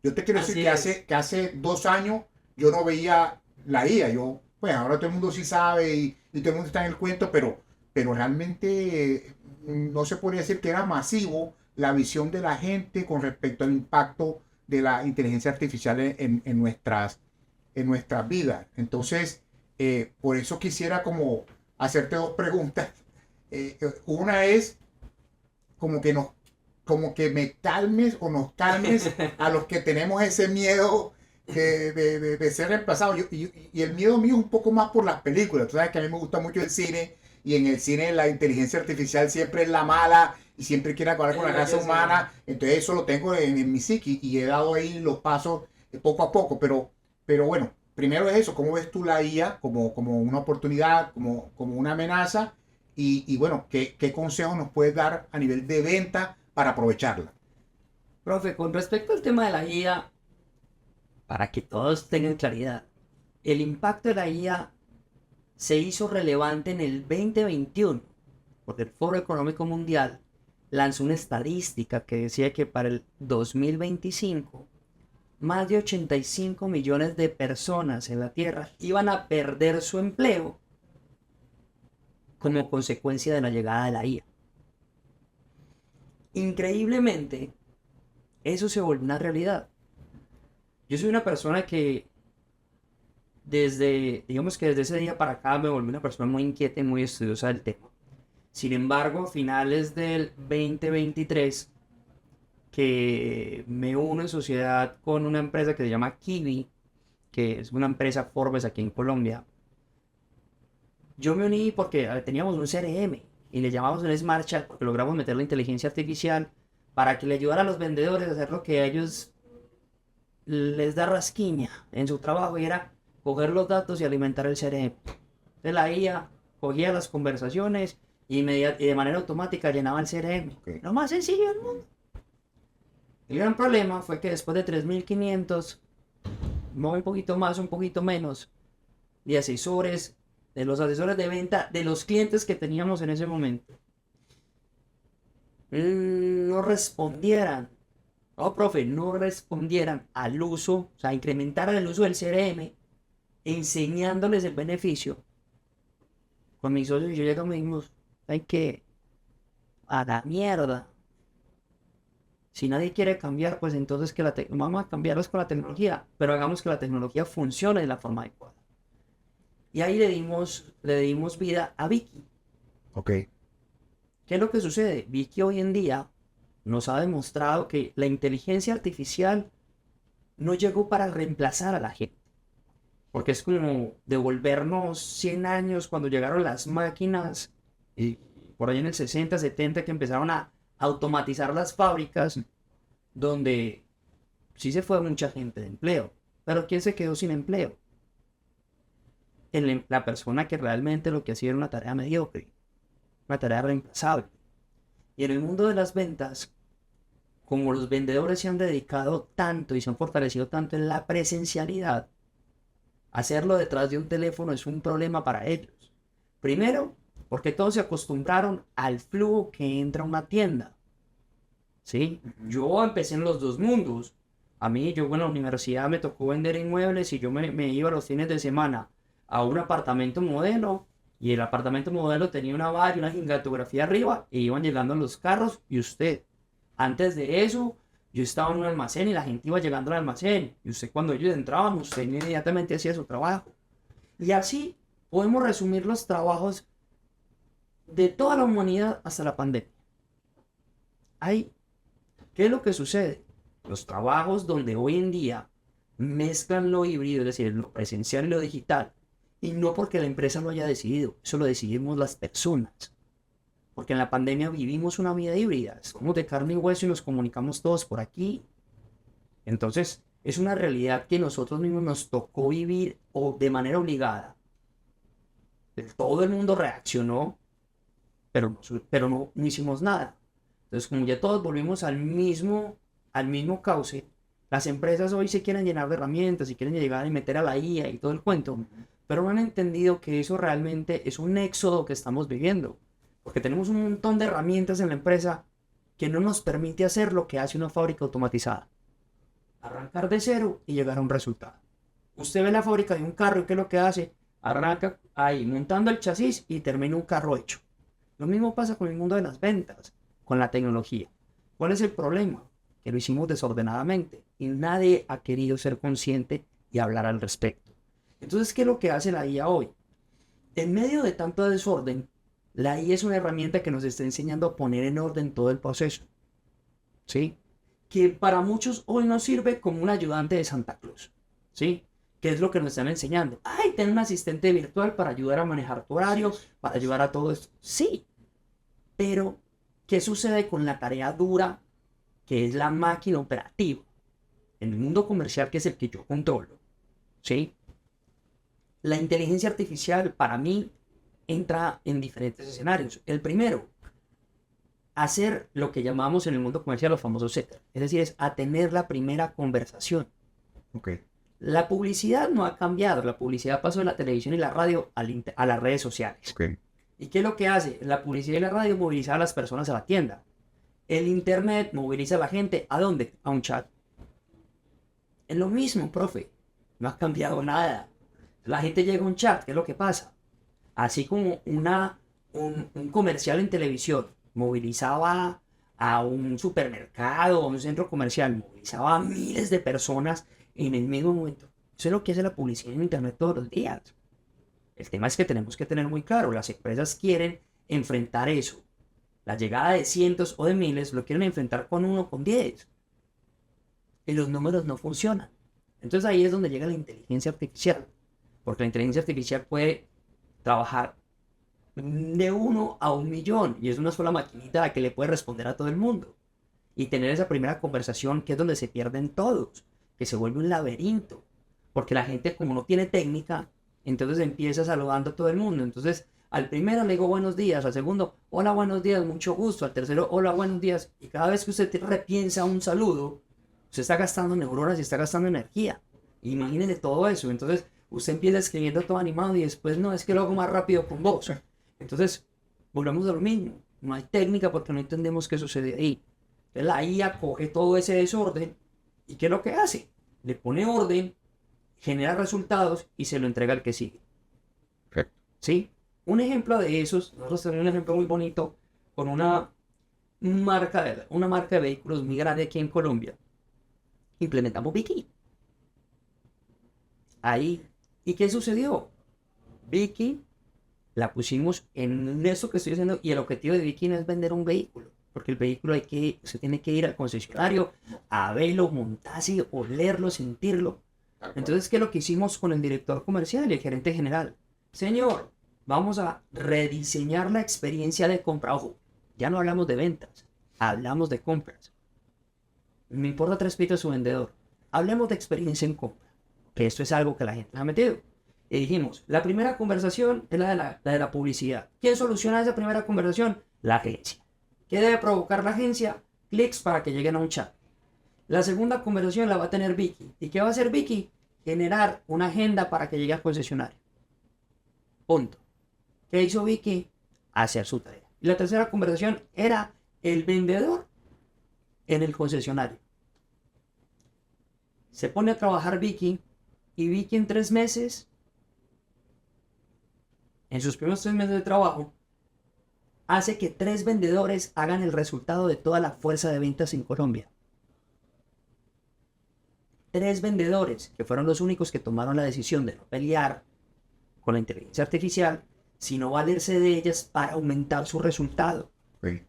Yo te quiero Así decir es. que hace 2 años yo no veía la IA. Pues ahora todo el mundo sí sabe y todo el mundo está en el cuento, pero realmente no se podría decir que era masivo la visión de la gente con respecto al impacto de la inteligencia artificial en nuestras vidas. Entonces, por eso quisiera como hacerte 2 preguntas. Una es como que nos, como que me calmes o nos calmes a los que tenemos ese miedo de ser reemplazados. Y el miedo mío es un poco más por las películas. Tú sabes que a mí me gusta mucho el cine y en el cine la inteligencia artificial siempre es la mala y siempre quiere acabar con la raza humana. Entonces eso lo tengo en mi psique y he dado ahí los pasos poco a poco. Pero bueno, primero es eso. ¿Cómo ves tú la IA como una oportunidad, como una amenaza? Y bueno, ¿qué consejos nos puedes dar a nivel de venta para aprovecharla? Profe, con respecto al tema de la IA, para que todos tengan claridad, el impacto de la IA se hizo relevante en el 2021, porque el Foro Económico Mundial lanzó una estadística que decía que para el 2025 más de 85 millones de personas en la Tierra iban a perder su empleo como consecuencia de la llegada de la IA. Increíblemente, eso se volvió una realidad. Yo soy una persona que digamos que desde ese día para acá me volví una persona muy inquieta y muy estudiosa del tema. Sin embargo, a finales del 2023, que me uno en sociedad con una empresa que se llama Kiwi, que es una empresa Forbes aquí en Colombia, yo me uní porque teníamos un CRM y le llamamos un Smart Chat porque logramos meter la inteligencia artificial para que le ayudara a los vendedores a hacer lo que a ellos les da rasquiña en su trabajo y era coger los datos y alimentar el CRM. Entonces la IA cogía las conversaciones y de manera automática llenaba el CRM. Okay. Lo más sencillo del mundo. El gran problema fue que después de 3.500, un poquito más, un poquito menos, de asesores, de los asesores de venta, de los clientes que teníamos en ese momento, no respondieran. Oh, profe, no respondieran al uso, o sea, incrementaran el uso del CRM, enseñándoles el beneficio. Con mis socios y yo llegamos y dijimos, hay que a la mierda. Si nadie quiere cambiar, pues entonces vamos a cambiarlos con la tecnología, pero hagamos que la tecnología funcione de la forma adecuada. Y ahí le dimos vida a Vicky. Ok. ¿Qué es lo que sucede? Vicky hoy en día nos ha demostrado que la inteligencia artificial no llegó para reemplazar a la gente. Porque es como devolvernos 100 años cuando llegaron las máquinas, y por ahí en el 60, 70 que empezaron a automatizar las fábricas, donde sí se fue mucha gente de empleo. Pero ¿quién se quedó sin empleo? La persona que realmente lo que hacía era una tarea mediocre, una tarea reemplazable. Y en el mundo de las ventas, como los vendedores se han dedicado tanto y se han fortalecido tanto en la presencialidad, hacerlo detrás de un teléfono es un problema para ellos. Primero, porque todos se acostumbraron al flujo que entra a una tienda. ¿Sí? Yo empecé en los dos mundos. A mí, yo en la universidad me tocó vender inmuebles y yo me iba los fines de semana a un apartamento modelo Y el apartamento modelo tenía una valla y una gigantografía arriba e iban llegando los carros y usted. Antes de eso, yo estaba en un almacén y la gente iba llegando al almacén. Y usted cuando ellos entraban, usted inmediatamente hacía su trabajo. Y así podemos resumir los trabajos de toda la humanidad hasta la pandemia. Ahí, ¿qué es lo que sucede? Los trabajos donde hoy en día mezclan lo híbrido, es decir, lo presencial y lo digital, y no porque la empresa lo haya decidido, eso lo decidimos las personas. Porque en la pandemia vivimos una vida híbrida, somos de carne y hueso y nos comunicamos todos por aquí. Entonces, es una realidad que nosotros mismos nos tocó vivir o de manera obligada. Todo el mundo reaccionó, pero no hicimos nada. Entonces, como ya todos volvimos al mismo cauce, las empresas hoy se quieren llenar de herramientas y quieren llegar y meter a la IA y todo el cuento, pero no han entendido que eso realmente es un éxodo que estamos viviendo, porque tenemos un montón de herramientas en la empresa que no nos permite hacer lo que hace una fábrica automatizada. Arrancar de cero y llegar a un resultado. Usted ve la fábrica de un carro y ¿qué es lo que hace? Arranca ahí montando el chasis y termina un carro hecho. Lo mismo pasa con el mundo de las ventas, con la tecnología. ¿Cuál es el problema? Que lo hicimos desordenadamente y nadie ha querido ser consciente y hablar al respecto. Entonces, ¿qué es lo que hace la IA hoy? En medio de tanto desorden, la IA es una herramienta que nos está enseñando a poner en orden todo el proceso. ¿Sí? Que para muchos hoy nos sirve como un ayudante de Santa Claus. ¿Sí? ¿Qué es lo que nos están enseñando? Ay, ten un asistente virtual para ayudar a manejar tu horario, para ayudar a todo esto. Sí, pero ¿qué sucede con la tarea dura que es la máquina operativa? En el mundo comercial, que es el que yo controlo, ¿sí? La inteligencia artificial para mí entra en diferentes escenarios. El primero, hacer lo que llamamos en el mundo comercial los famosos setters. Es decir, es a tener la primera conversación. Okay. La publicidad no ha cambiado. La publicidad pasó de la televisión y la radio a las redes sociales. Okay. ¿Y qué es lo que hace? La publicidad y la radio movilizan a las personas a la tienda. El internet moviliza a la gente. ¿A dónde? A un chat. Es lo mismo, profe. No ha cambiado nada. La gente llega a un chat. ¿Qué es lo que pasa? Así como un comercial en televisión movilizaba a un supermercado o un centro comercial, movilizaba a miles de personas en el mismo momento. Eso es lo que hace la publicidad en internet todos los días. El tema es que tenemos que tener muy claro, las empresas quieren enfrentar eso. La llegada de cientos o de miles lo quieren enfrentar con 1 o con 10. Y los números no funcionan. Entonces ahí es donde llega la inteligencia artificial. Porque la inteligencia artificial puede trabajar de 1 a 1.000.000 y es una sola maquinita a la que le puede responder a todo el mundo. Y tener esa primera conversación que es donde se pierden todos, que se vuelve un laberinto. Porque la gente como no tiene técnica, entonces empieza saludando a todo el mundo. Entonces al primero le digo buenos días, al segundo hola buenos días, mucho gusto, al tercero hola buenos días. Y cada vez que usted repiensa un saludo, usted está gastando neuronas y está gastando energía. Imagínense todo eso. Entonces usted empieza escribiendo todo animado y después no, es que lo hago más rápido con voz. Entonces volvemos a lo mismo. No hay técnica porque no entendemos qué sucede ahí. Entonces la IA coge todo ese desorden y ¿qué es lo que hace? Le pone orden, genera resultados y se lo entrega al que sigue. Perfecto. ¿Sí? Un ejemplo de esos, nosotros tenemos un ejemplo muy bonito con una marca de vehículos muy grande aquí en Colombia. Implementamos Vicky. Ahí. ¿Y qué sucedió? Vicky la pusimos en eso que estoy haciendo y el objetivo de Vicky no es vender un vehículo. Porque el vehículo se tiene que ir al concesionario a verlo, montarse, olerlo, sentirlo. Entonces, ¿qué es lo que hicimos con el director comercial y el gerente general? Señor, vamos a rediseñar la experiencia de compra. Ojo, ya no hablamos de ventas, hablamos de compras. Me importa 3 pitos su vendedor. Hablemos de experiencia en compra, que esto es algo que la gente ha metido. Y dijimos, la primera conversación es la de la publicidad. ¿Quién soluciona esa primera conversación? La agencia. ¿Qué debe provocar la agencia? Clics para que lleguen a un chat. La segunda conversación la va a tener Vicky. ¿Y qué va a hacer Vicky? Generar una agenda para que llegue al concesionario. Punto. ¿Qué hizo Vicky? Hacer su tarea. Y la tercera conversación era el vendedor en el concesionario. Se pone a trabajar Vicky y Vicky en 3 meses en sus primeros 3 meses de trabajo, hace que 3 vendedores hagan el resultado de toda la fuerza de ventas en Colombia. 3 vendedores, que fueron los únicos que tomaron la decisión de no pelear con la inteligencia artificial, sino valerse de ellas para aumentar su resultado. Sí.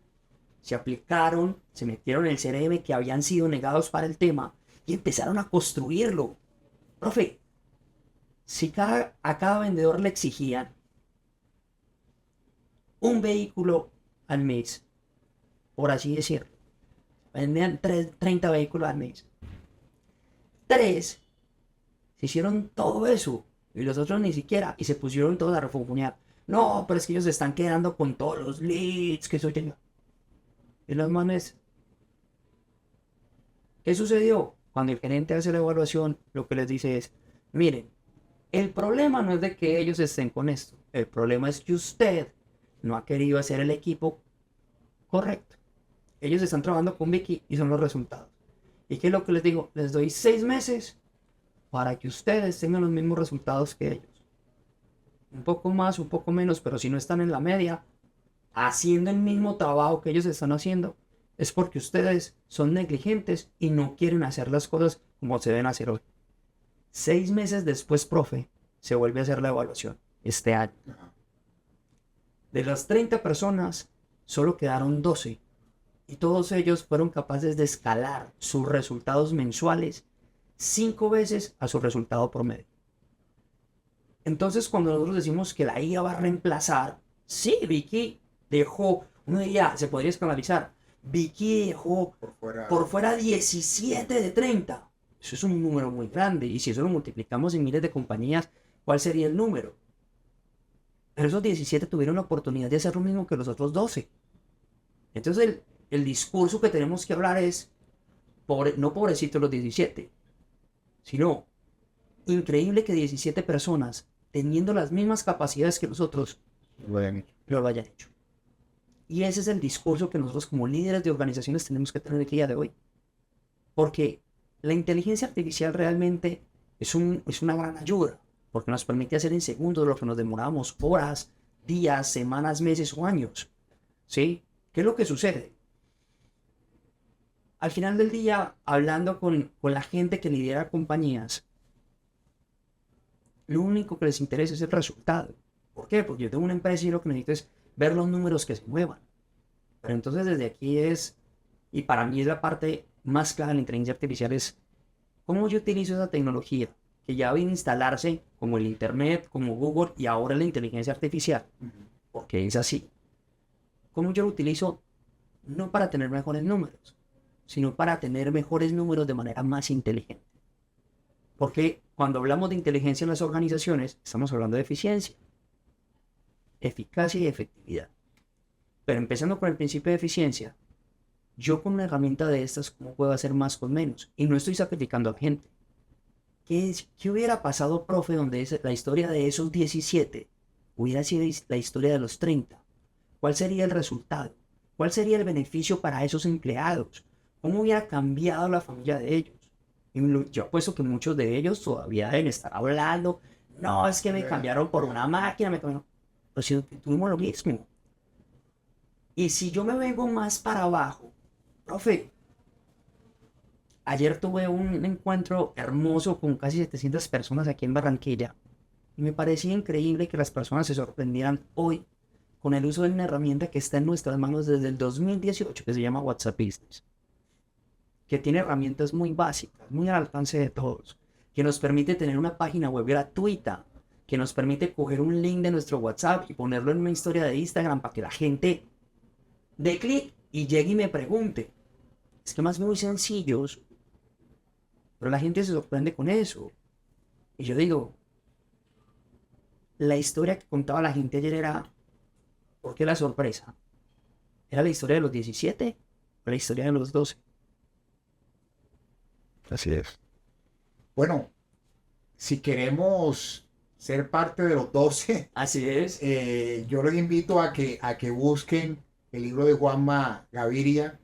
Se aplicaron, se metieron en el CRM que habían sido negados para el tema y empezaron a construirlo. Profe, si a cada vendedor le exigían un vehículo al mes, por así decirlo, vendían 30 vehículos al mes. 3 se hicieron todo eso y los otros ni siquiera, y se pusieron todos a refunfuñar. No, pero es que ellos se están quedando con todos los leads que soy yo. Y los manes, ¿qué sucedió? Cuando el gerente hace la evaluación, lo que les dice es, miren, el problema no es de que ellos estén con esto, el problema es que usted no ha querido hacer el equipo correcto. Ellos están trabajando con Vicky y son los resultados. ¿Y qué es lo que les digo? Les doy 6 meses para que ustedes tengan los mismos resultados que ellos. Un poco más, un poco menos, pero si no están en la media, haciendo el mismo trabajo que ellos están haciendo, es porque ustedes son negligentes y no quieren hacer las cosas como se deben hacer hoy. 6 meses después, profe, se vuelve a hacer la evaluación este año. De las 30 personas, solo quedaron 12. Y todos ellos fueron capaces de escalar sus resultados mensuales 5 veces a su resultado promedio. Entonces, cuando nosotros decimos que la IA va a reemplazar, sí, Vicky dejó, uno diría, se podría escalarizar, Vicky dejó por fuera 17 de 30. Eso es un número muy grande, y si eso lo multiplicamos en miles de compañías, ¿cuál sería el número? Pero esos 17 tuvieron la oportunidad de hacer lo mismo que los otros 12. Entonces el discurso que tenemos que hablar es, no pobrecitos los 17, sino increíble que 17 personas, teniendo las mismas capacidades que nosotros, lo hayan hecho. Y ese es el discurso que nosotros como líderes de organizaciones tenemos que tener el día de hoy. Porque la inteligencia artificial realmente es una gran ayuda, porque nos permite hacer en segundos lo que nos demorábamos horas, días, semanas, meses o años. ¿Sí? ¿Qué es lo que sucede? Al final del día, hablando con la gente que lidera compañías, lo único que les interesa es el resultado. ¿Por qué? Porque yo tengo una empresa y lo que necesito es ver los números que se muevan. Pero entonces desde aquí y para mí es la parte más clara de la inteligencia artificial, es cómo yo utilizo esa tecnología que ya viene a instalarse como el Internet, como Google y ahora la inteligencia artificial. Porque es así. ¿Cómo yo lo utilizo? No para tener mejores números, sino para tener mejores números de manera más inteligente. Porque cuando hablamos de inteligencia en las organizaciones, estamos hablando de eficiencia, eficacia y efectividad. Pero empezando con el principio de eficiencia, yo con una herramienta de estas, ¿cómo puedo hacer más con menos? Y no estoy sacrificando a gente. ¿Qué hubiera pasado, profe, donde la historia de esos 17 hubiera sido la historia de los 30? ¿Cuál sería el resultado? ¿Cuál sería el beneficio para esos empleados? ¿Cómo hubiera cambiado la familia de ellos? Y yo apuesto que muchos de ellos todavía deben estar hablando. No, es que me cambiaron por una máquina, me cambiaron. Pero si tuvimos lo mismo. Y si yo me vengo más para abajo, profe, ayer tuve un encuentro hermoso con casi 700 personas aquí en Barranquilla. Y me parecía increíble que las personas se sorprendieran hoy con el uso de una herramienta que está en nuestras manos desde el 2018, que se llama WhatsApp Business. Que tiene herramientas muy básicas, muy al alcance de todos. Que nos permite tener una página web gratuita. Que nos permite coger un link de nuestro WhatsApp y ponerlo en una historia de Instagram para que la gente dé clic y llegue y me pregunte. Es que más muy sencillos. Pero la gente se sorprende con eso. Y yo digo, la historia que contaba la gente ayer era, ¿por qué la sorpresa? ¿Era la historia de los 17 o la historia de los 12? Así es. Bueno, si queremos ser parte de los 12, así es. Yo les invito a que busquen el libro de Juanma Gaviria.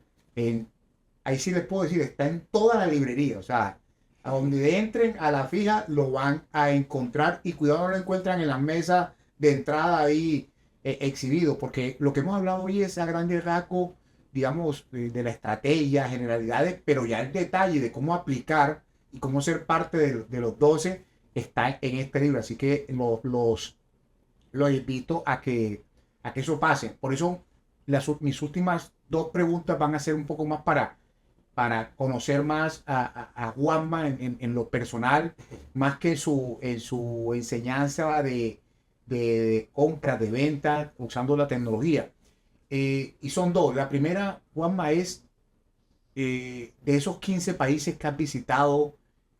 Ahí sí les puedo decir, está en toda la librería. O sea, a donde entren a la fija lo van a encontrar, y cuidado no lo encuentran en las mesas de entrada ahí exhibido, porque lo que hemos hablado hoy es a grandes rasgos, digamos, de la estrategia, generalidades, pero ya el detalle de cómo aplicar y cómo ser parte de los 12 está en este libro. Así que los invito a que eso pase. Por eso mis últimas dos preguntas van a ser un poco más para conocer más a Juanma en lo personal, más que en su enseñanza de compra, de venta, usando la tecnología. Y son dos. La primera, Juanma, es de esos 15 países que has visitado,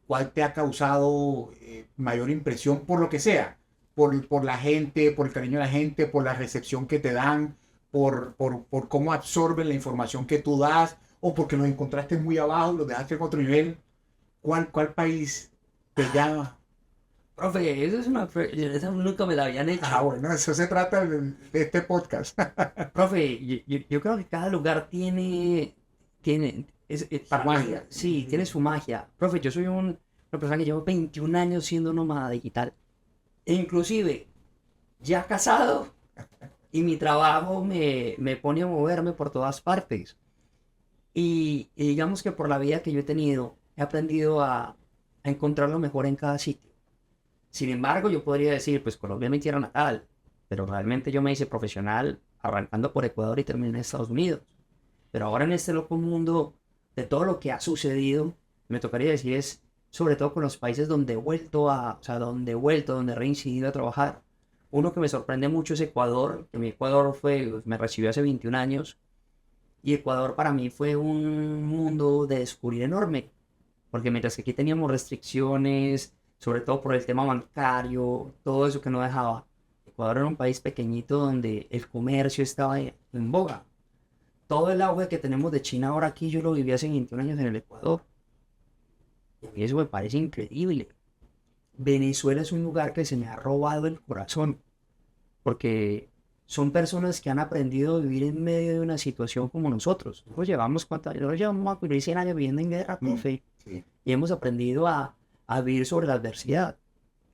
¿cuál te ha causado mayor impresión por lo que sea? Por la gente, por el cariño de la gente, por la recepción que te dan, por cómo absorben la información que tú das, o porque los encontraste muy abajo y los dejaste en otro nivel. ¿Cuál país te llama? Profe, esa nunca me la habían hecho. Bueno, eso se trata de este podcast. Profe, yo creo que cada lugar tiene, Su magia. Sí, tiene su magia. Profe, yo soy una persona que llevo 21 años siendo nómada digital. E inclusive, ya casado, y mi trabajo me pone a moverme por todas partes. Y digamos que por la vida que yo he tenido, he aprendido a encontrar lo mejor en cada sitio. Sin embargo, yo podría decir, pues Colombia es mi tierra natal, pero realmente yo me hice profesional arrancando por Ecuador y terminé en Estados Unidos. Pero ahora en este loco mundo de todo lo que ha sucedido, me tocaría decir es, sobre todo con los países donde he vuelto donde he reincidido a trabajar. Uno que me sorprende mucho es Ecuador, que mi Ecuador me recibió hace 21 años, y Ecuador para mí fue un mundo de descubrir enorme, porque mientras que aquí teníamos restricciones, sobre todo por el tema bancario, todo eso que no dejaba, Ecuador era un país pequeñito donde el comercio estaba en boga. Todo el auge que tenemos de China ahora aquí, yo lo viví hace 21 años en el Ecuador. Y a mí eso me parece increíble. Venezuela es un lugar que se me ha robado el corazón, porque son personas que han aprendido a vivir en medio de una situación como nosotros. Nosotros llevamos a cumplir 100 años viviendo en guerra, profe, Sí. y hemos aprendido a vivir sobre la adversidad.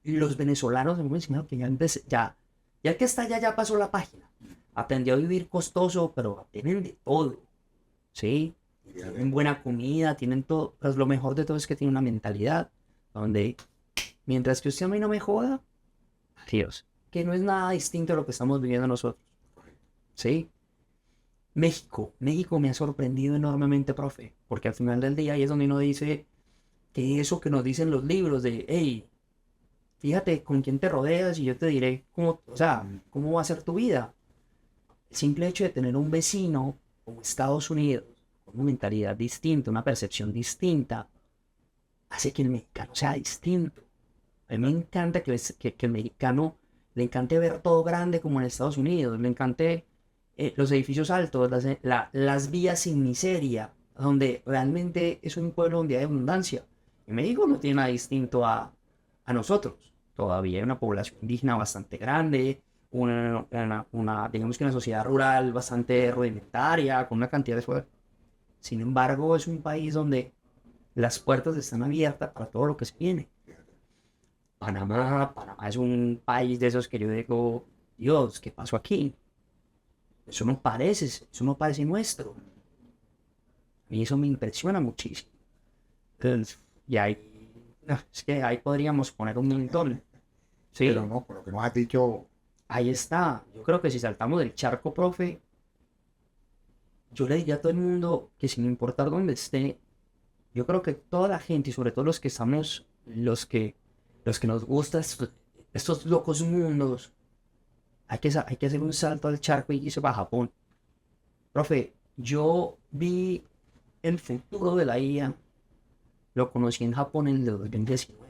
Y los venezolanos hemos enseñado que ya el que está allá ya pasó la página. Aprendió a vivir costoso, pero tienen de todo, ¿sí? Tienen buena comida, tienen todo. Pero lo mejor de todo es que tienen una mentalidad donde, mientras que usted a mí no me joda, adiós. Que no es nada distinto a lo que estamos viviendo nosotros, ¿sí? México me ha sorprendido enormemente, profe, porque al final del día ahí es donde uno dice que eso que nos dicen los libros de, hey, fíjate con quién te rodeas y yo te diré cómo, o sea, cómo va a ser tu vida. El simple hecho de tener un vecino como Estados Unidos, con una mentalidad distinta, una percepción distinta, hace que el mexicano sea distinto. A mí me encanta que el mexicano le encante ver todo grande como en Estados Unidos, le encante los edificios altos, las vías sin miseria, donde realmente es un pueblo donde hay abundancia. En México no tiene nada distinto a nosotros. Todavía hay una población indígena bastante grande, digamos que una sociedad rural bastante rudimentaria, con una cantidad de fuego. Sin embargo, es un país donde las puertas están abiertas para todo lo que se viene. Panamá es un país de esos que yo digo, Dios, ¿qué pasó aquí? Eso no parece nuestro. Y eso me impresiona muchísimo. Entonces, y ahí, es que ahí podríamos poner un montón. Sí, Pero no, por lo que nos has dicho, ahí está. Yo creo que si saltamos del charco, profe, yo le diría a todo el mundo que sin importar dónde esté, yo creo que toda la gente y sobre todo los que estamos, los que nos gustan estos locos mundos, hay que hacer un salto al charco y irse para Japón. Profe, yo vi el futuro de la IA, lo conocí en Japón en el 2019.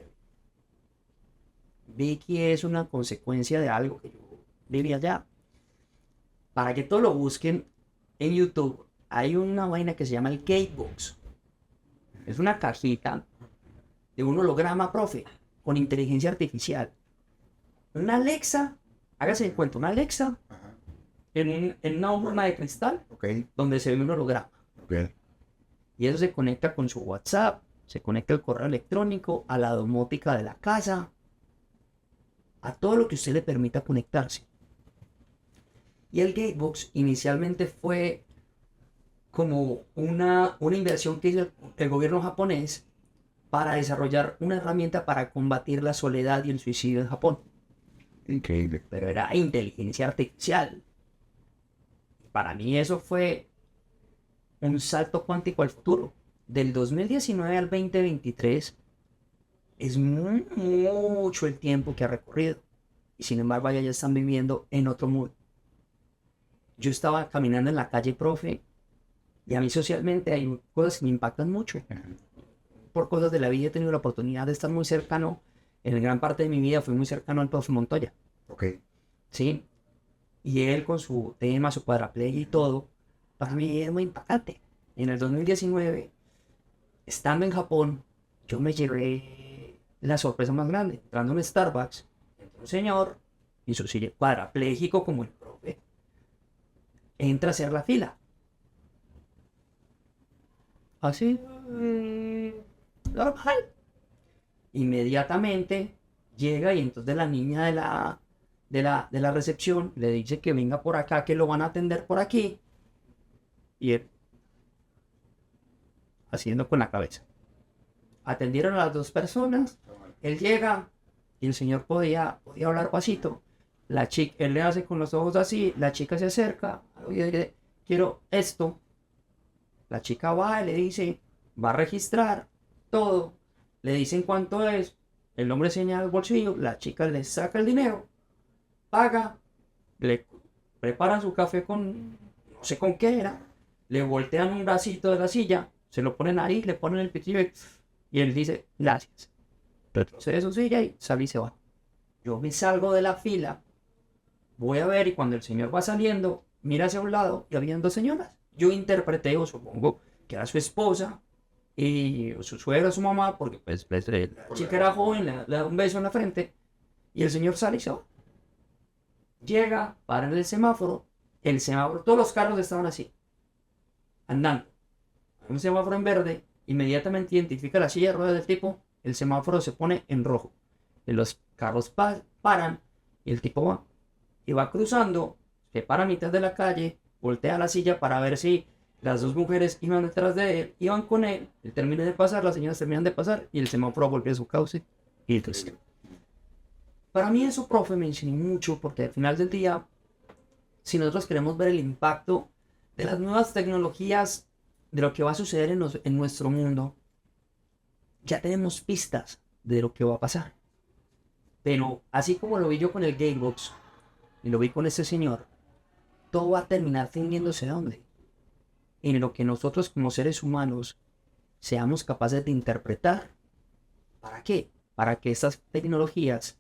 Vi que es una consecuencia de algo que yo viví allá. Para que todos lo busquen en YouTube, hay una vaina que se llama el Gatebox. Es una cajita de un holograma, profe, con inteligencia artificial. Una Alexa, hágase de cuenta, una Alexa ajá, en una urna de cristal ok, donde se ve un holograma. ok, Y eso se conecta con su WhatsApp, se conecta el correo electrónico, a la domótica de la casa, a todo lo que usted le permita conectarse. Y el Gatebox inicialmente fue como una inversión que hizo el gobierno japonés para desarrollar una herramienta para combatir la soledad y el suicidio en Japón. Increíble. Pero era inteligencia artificial. Para mí eso fue un salto cuántico al futuro. Del 2019 al 2023 es mucho el tiempo que ha recorrido. Y sin embargo, ya están viviendo en otro mundo. Yo estaba caminando en la calle, profe, y a mí socialmente hay cosas que me impactan mucho. Por cosas de la vida he tenido la oportunidad de estar muy cercano. En gran parte de mi vida fui muy cercano al profe Montoya. Ok. ¿Sí? Y él con su tema, su cuadraplay y todo, para mí es muy impactante. En el 2019, estando en Japón, yo me llevé la sorpresa más grande. Entrando en Starbucks, entra un señor y su silla cuadrapléjico como el profe. Entra a hacer la fila. Así, normal. Inmediatamente llega y entonces la niña de la recepción le dice que venga por acá, que lo van a atender por aquí. Y él, haciendo con la cabeza. Atendieron a las dos personas. Él llega y el señor podía hablar pasito. La chica, él le hace con los ojos así. La chica se acerca y dice, quiero esto. La chica va y le dice, va a registrar todo. Le dicen cuánto es. El hombre señala el bolsillo. La chica le saca el dinero. Paga. Le preparan su café con, no sé con qué era. Le voltean un bracito de la silla. Se lo ponen ahí, le ponen el pitillo y él dice, gracias. Se de su silla y sale y se va. Yo me salgo de la fila. Voy a ver y cuando el señor va saliendo, mira hacia un lado y habían dos señoras. Yo interpreté, o supongo que era su esposa y su suegra, su mamá, porque pues la chica era joven, le da un beso en la frente y el señor sale y se va. Llega, para en el semáforo, todos los carros estaban así, andando. Un semáforo en verde, inmediatamente identifica la silla de ruedas del tipo, el semáforo se pone en rojo. Y los carros paran y el tipo va. Y va cruzando, se para a mitad de la calle, voltea la silla para ver si las dos mujeres iban detrás de él, iban con él, él termina de pasar, las señoras terminan de pasar y el semáforo volvió a su cauce y listo. Para mí eso, profe, me enseñó mucho porque al final del día, si nosotros queremos ver el impacto de las nuevas tecnologías, de lo que va a suceder en nuestro mundo, ya tenemos pistas de lo que va a pasar. Pero así como lo vi yo con el Gatebox y lo vi con este señor, todo va a terminar fingiéndose dónde. En lo que nosotros como seres humanos seamos capaces de interpretar. ¿Para qué? Para que estas tecnologías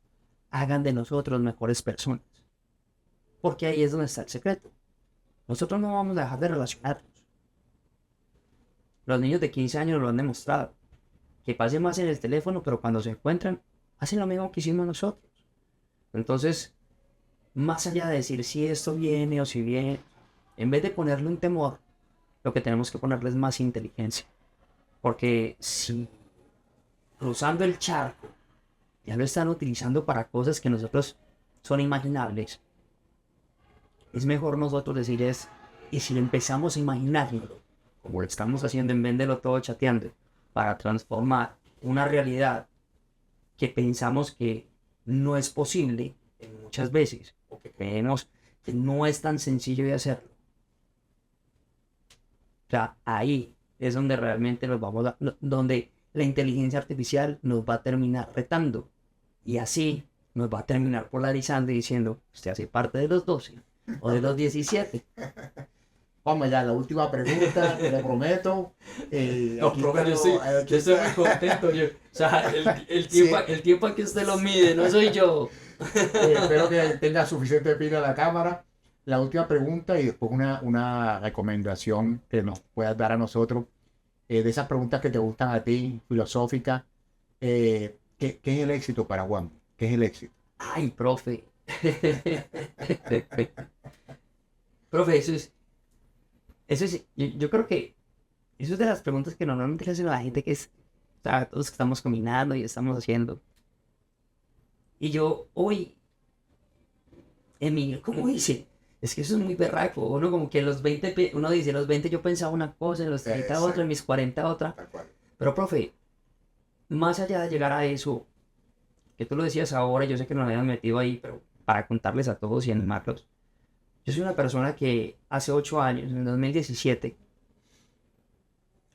hagan de nosotros mejores personas. Porque ahí es donde está el secreto. Nosotros no vamos a dejar de relacionarnos. Los niños de 15 años lo han demostrado. Que pasen más en el teléfono, pero cuando se encuentran, hacen lo mismo que hicimos nosotros. Entonces, más allá de decir si esto viene o si viene, en vez de ponerle un temor, lo que tenemos que ponerle es más inteligencia. Porque si cruzando el charco ya lo están utilizando para cosas que nosotros son imaginables, es mejor nosotros decir y si lo empezamos a imaginarlo, como lo estamos haciendo en vez de lo todo chateando, para transformar una realidad que pensamos que no es posible muchas veces, o que creemos que no es tan sencillo de hacerlo. O sea, ahí es donde realmente donde la inteligencia artificial nos va a terminar retando. Y así nos va a terminar polarizando y diciendo, usted hace parte de los 12 o de los 17. Vamos allá, la última pregunta, te lo prometo. No, profe, yo estoy muy contento. O sea, el tiempo que usted lo mide, no soy yo. Espero que tenga suficiente pila la cámara. La última pregunta y después una recomendación que nos puedas dar a nosotros. De esas preguntas que te gustan a ti, filosóficas. ¿Qué es el éxito para Juan? ¿Qué es el éxito? Ay, profe. Profe, yo creo que eso es de las preguntas que normalmente le hacen a la gente o sea, todos que estamos combinando y estamos haciendo. Y yo hoy, Emilio, ¿cómo dice? Es que eso es muy berraco. Uno como que los 20, uno dice, los 20 yo pensaba una cosa, en los 30 otra, en mis 40 otra. Pero, profe, más allá de llegar a eso, que tú lo decías ahora, yo sé que nos habían metido ahí, pero para contarles a todos y animarlos, yo soy una persona que hace 8 años, en el 2017,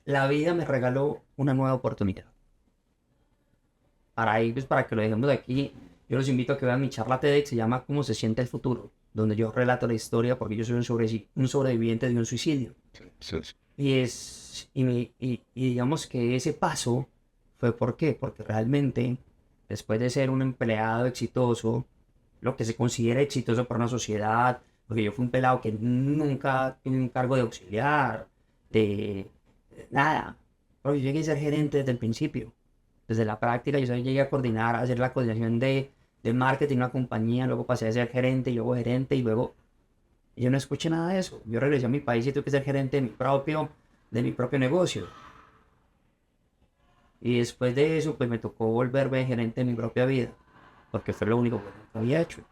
la vida me regaló una nueva oportunidad. Para ellos, para que lo dejemos de aquí, yo los invito a que vean mi charla TEDx, se llama ¿Cómo se siente el futuro?, donde yo relato la historia porque yo soy un sobreviviente de un suicidio. Y digamos que ese paso fue ¿por qué? Porque realmente, después de ser un empleado exitoso, lo que se considera exitoso para una sociedad, porque yo fui un pelado que nunca tuve un cargo de auxiliar, de nada. Pero yo llegué a ser gerente desde el principio. Desde la práctica, yo llegué a coordinar, a hacer la coordinación de marketing en una compañía, luego pasé a ser gerente y luego gerente y luego yo no escuché nada de eso. Yo regresé a mi país y tuve que ser gerente de mi propio negocio. Y después de eso, pues me tocó volverme gerente de mi propia vida, porque fue lo único que había hecho.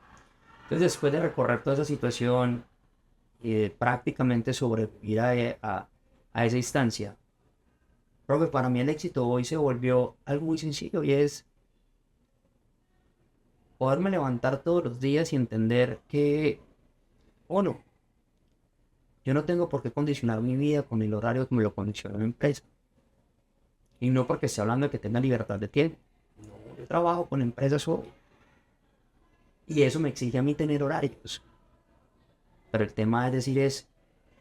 Entonces, después de recorrer toda esa situación y de prácticamente sobrevivir a esa instancia, creo que para mí el éxito hoy se volvió algo muy sencillo y es poderme levantar todos los días y entender que, no, yo no tengo por qué condicionar mi vida con el horario que me lo condiciona una empresa. Y no porque esté hablando de que tenga libertad de tiempo. No, yo trabajo con empresas hoy. Y eso me exige a mí tener horarios. Pero el tema es decir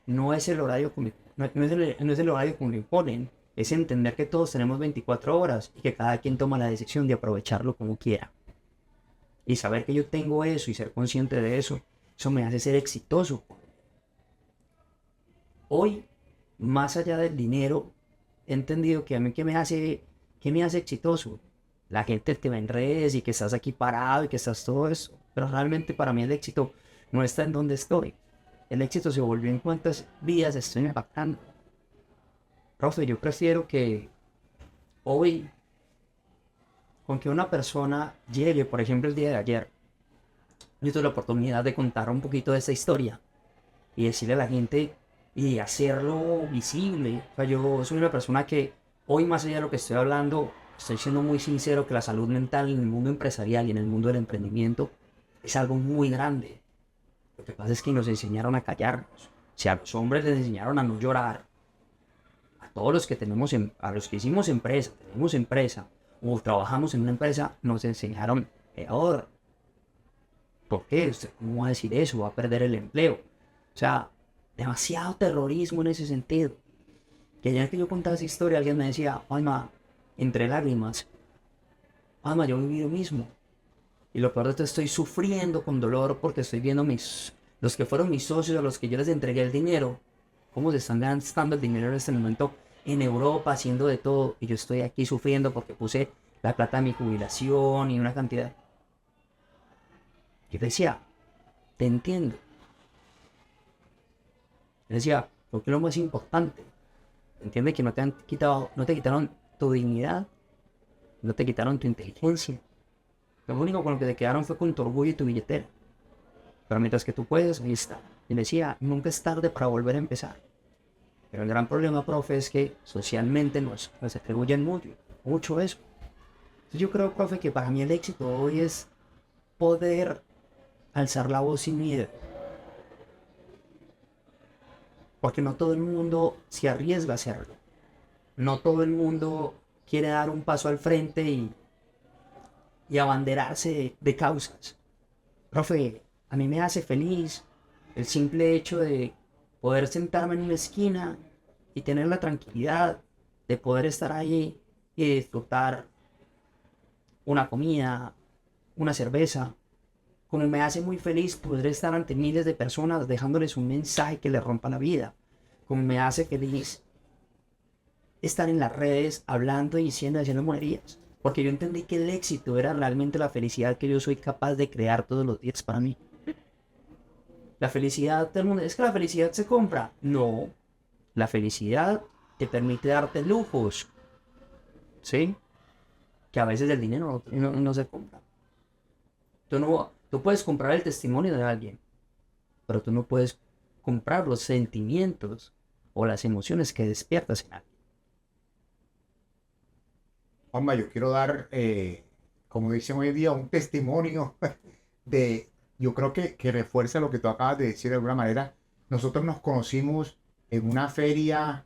no es el horario que no es el horario que me imponen. Es entender que todos tenemos 24 horas y que cada quien toma la decisión de aprovecharlo como quiera. Y saber que yo tengo eso y ser consciente de eso, eso me hace ser exitoso. Hoy, más allá del dinero, he entendido que a mí qué me hace exitoso. La gente que ve en redes y que estás aquí parado y que estás todo eso. Pero realmente para mí el éxito no está en donde estoy. El éxito se volvió en cuántas vidas estoy impactando. Profe, yo prefiero que hoy, con que una persona llegue, por ejemplo el día de ayer, yo tuve la oportunidad de contar un poquito de esa historia y decirle a la gente y hacerlo visible. O sea, yo soy una persona que hoy, más allá de lo que estoy hablando, estoy siendo muy sincero que la salud mental en el mundo empresarial y en el mundo del emprendimiento es algo muy grande. Lo que pasa es que nos enseñaron a callarnos. O sea, a los hombres les enseñaron a no llorar. A todos los que a los que hicimos empresa, tenemos empresa o trabajamos en una empresa, nos enseñaron peor. ¿Por qué? ¿Usted cómo va a decir eso? Va a perder el empleo. O sea, demasiado terrorismo en ese sentido. Que ayer que yo contaba esa historia, alguien me decía, Alma, entre lágrimas, Alma, yo viví lo mismo. Y lo peor de todo, estoy sufriendo con dolor porque estoy viendo los que fueron mis socios, a los que yo les entregué el dinero, cómo se están gastando el dinero en este momento en Europa, haciendo de todo. Y yo estoy aquí sufriendo porque puse la plata de mi jubilación y una cantidad. Yo decía, te entiendo. Yo decía, lo que es lo más importante. Entiende que no te quitaron tu dignidad, no te quitaron tu inteligencia. Lo único con lo que te quedaron fue con tu orgullo y tu billetera. Pero mientras que tú puedes, ahí está. Y le decía, nunca es tarde para volver a empezar. Pero el gran problema, profe, es que socialmente nos atribuyen mucho eso. Entonces yo creo, profe, que para mí el éxito hoy es poder alzar la voz sin miedo. Porque no todo el mundo se arriesga a hacerlo. No todo el mundo quiere dar un paso al frente y abanderarse de causas. Profe, a mí me hace feliz el simple hecho de poder sentarme en una esquina y tener la tranquilidad de poder estar ahí y disfrutar una comida, una cerveza. Como me hace muy feliz poder estar ante miles de personas dejándoles un mensaje que les rompa la vida. Como me hace feliz estar en las redes hablando y haciendo monerías. Porque yo entendí que el éxito era realmente la felicidad que yo soy capaz de crear todos los días para mí. La felicidad del mundo, ¿es que la felicidad se compra? No. La felicidad te permite darte lujos. ¿Sí? Que a veces el dinero no se compra. Tú puedes comprar el testimonio de alguien, pero tú no puedes comprar los sentimientos o las emociones que despiertas en alguien. Juanma, yo quiero dar, como dicen hoy en día, un testimonio de, yo creo que refuerza lo que tú acabas de decir de alguna manera. Nosotros nos conocimos en una feria,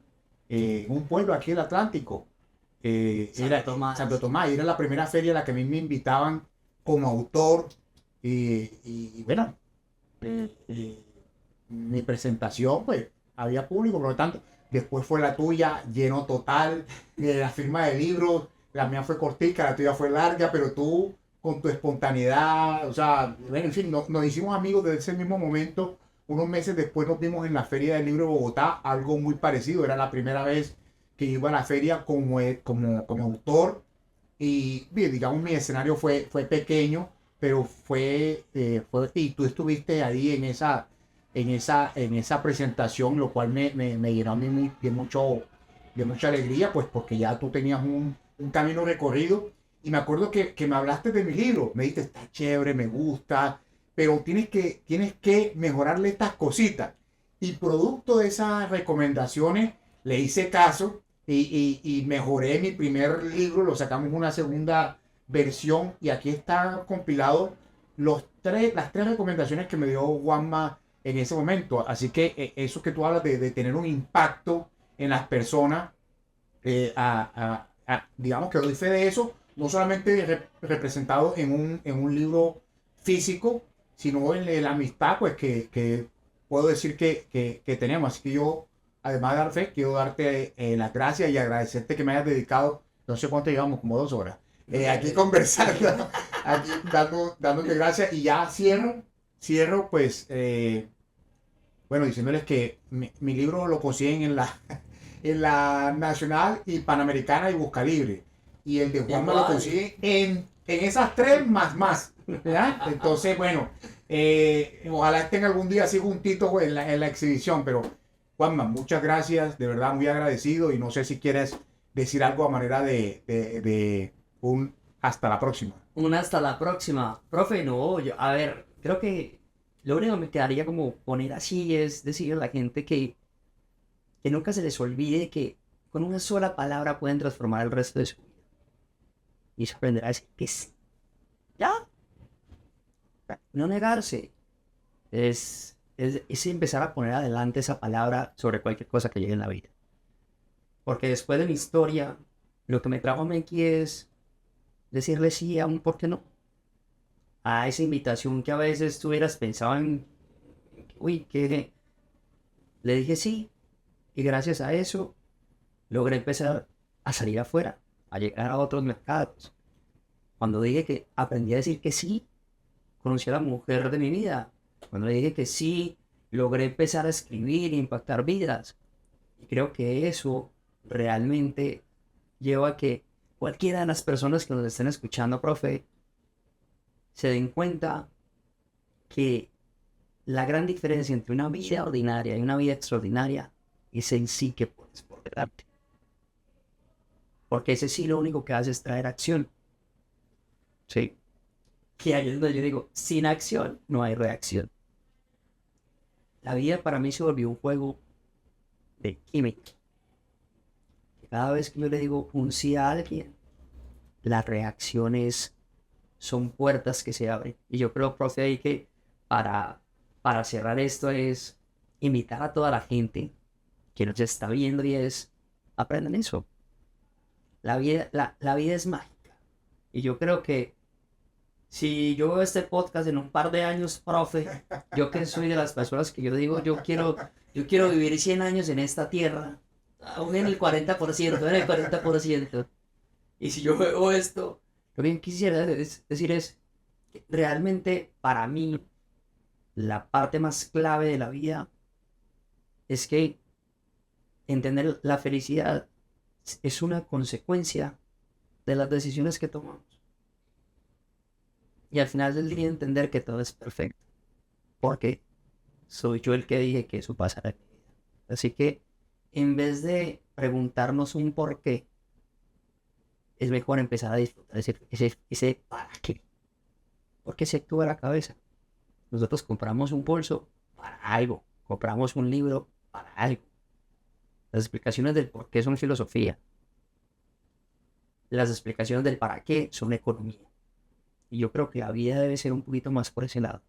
en un pueblo aquí del Atlántico, era Santo Tomás. Santo Tomás, y era la primera feria a la que a mí me invitaban como autor, y bueno, mi presentación, pues, había público, por lo tanto, después fue la tuya, lleno total, la firma de libros, la mía fue cortica, la tuya fue larga, pero tú, con tu espontaneidad, o sea, bueno, en fin, nos hicimos amigos desde ese mismo momento. Unos meses después nos vimos en la Feria del Libro de Bogotá, algo muy parecido, era la primera vez que iba a la feria como autor, y bien, digamos mi escenario fue pequeño, pero y tú estuviste ahí en esa presentación, lo cual me llenó a mí de mucha alegría, pues porque ya tú tenías un camino recorrido. Y me acuerdo que me hablaste de mi libro, me dijiste, está chévere, me gusta, pero tienes que mejorarle estas cositas. Y producto de esas recomendaciones, le hice caso y mejoré mi primer libro, lo sacamos una segunda versión y aquí está compilado las tres recomendaciones que me dio Juanma en ese momento. Así que eso que tú hablas de tener un impacto en las personas, digamos que doy fe de eso, no solamente representado en un libro físico, sino en la amistad pues que puedo decir que tenemos. Así que yo, además de dar fe, quiero darte las gracias y agradecerte que me hayas dedicado, no sé cuánto llevamos, como 2 horas, aquí conversando, aquí dándote gracias. Y ya cierro pues, bueno, diciéndoles que mi libro lo consiguen en la Nacional y Panamericana y Busca Libre. Y el de Juanma lo consigue en esas tres más. ¿Verdad? Entonces, bueno, ojalá estén algún día así juntitos en la exhibición. Pero, Juanma, muchas gracias, de verdad, muy agradecido. Y no sé si quieres decir algo a manera de un hasta la próxima. Una hasta la próxima. Profe, no, a ver, creo que lo único que me quedaría como poner así es decirle a la gente que nunca se les olvide que con una sola palabra pueden transformar el resto de su vida. Y se aprenderá a decir que sí. ¿Ya? No negarse. Es empezar a poner adelante esa palabra sobre cualquier cosa que llegue en la vida. Porque después de mi historia, lo que me trajo aquí es decirle sí a un por qué no. A esa invitación que a veces tú hubieras pensado en, uy, que le dije sí. Y gracias a eso logré empezar a salir afuera, a llegar a otros mercados. Cuando dije que aprendí a decir que sí, conocí a la mujer de mi vida. Cuando le dije que sí, logré empezar a escribir e impactar vidas. Y creo que eso realmente lleva a que cualquiera de las personas que nos estén escuchando, profe, se den cuenta que la gran diferencia entre una vida ordinaria y una vida extraordinaria es en sí que pones por delante. Porque ese sí lo único que hace es traer acción. Sí. Que ahí es donde yo digo, sin acción no hay reacción. La vida para mí se volvió un juego de química. Cada vez que yo le digo un sí a alguien, las reacciones son puertas que se abren. Y yo creo, profe, ahí que para cerrar esto es invitar a toda la gente que nos está viendo y es, aprendan eso. La vida es mágica. Y yo creo que si yo veo este podcast en un par de años, profe, yo que soy de las personas que yo digo, yo quiero vivir 100 años en esta tierra, aún en el 40%, en el 40%. Y si yo veo esto, lo que quisiera decir es, que realmente para mí, la parte más clave de la vida es que entender la felicidad es una consecuencia de las decisiones que tomamos. Y al final del día entender que todo es perfecto. Porque soy yo el que dije que eso pasará en mi vida. Así que en vez de preguntarnos un por qué, es mejor empezar a disfrutar ese para qué. porque se actúa la cabeza. Nosotros compramos un bolso para algo, compramos un libro para algo. Las explicaciones del por qué son filosofía. Las explicaciones del para qué son economía. Y yo creo que la vida debe ser un poquito más por ese lado.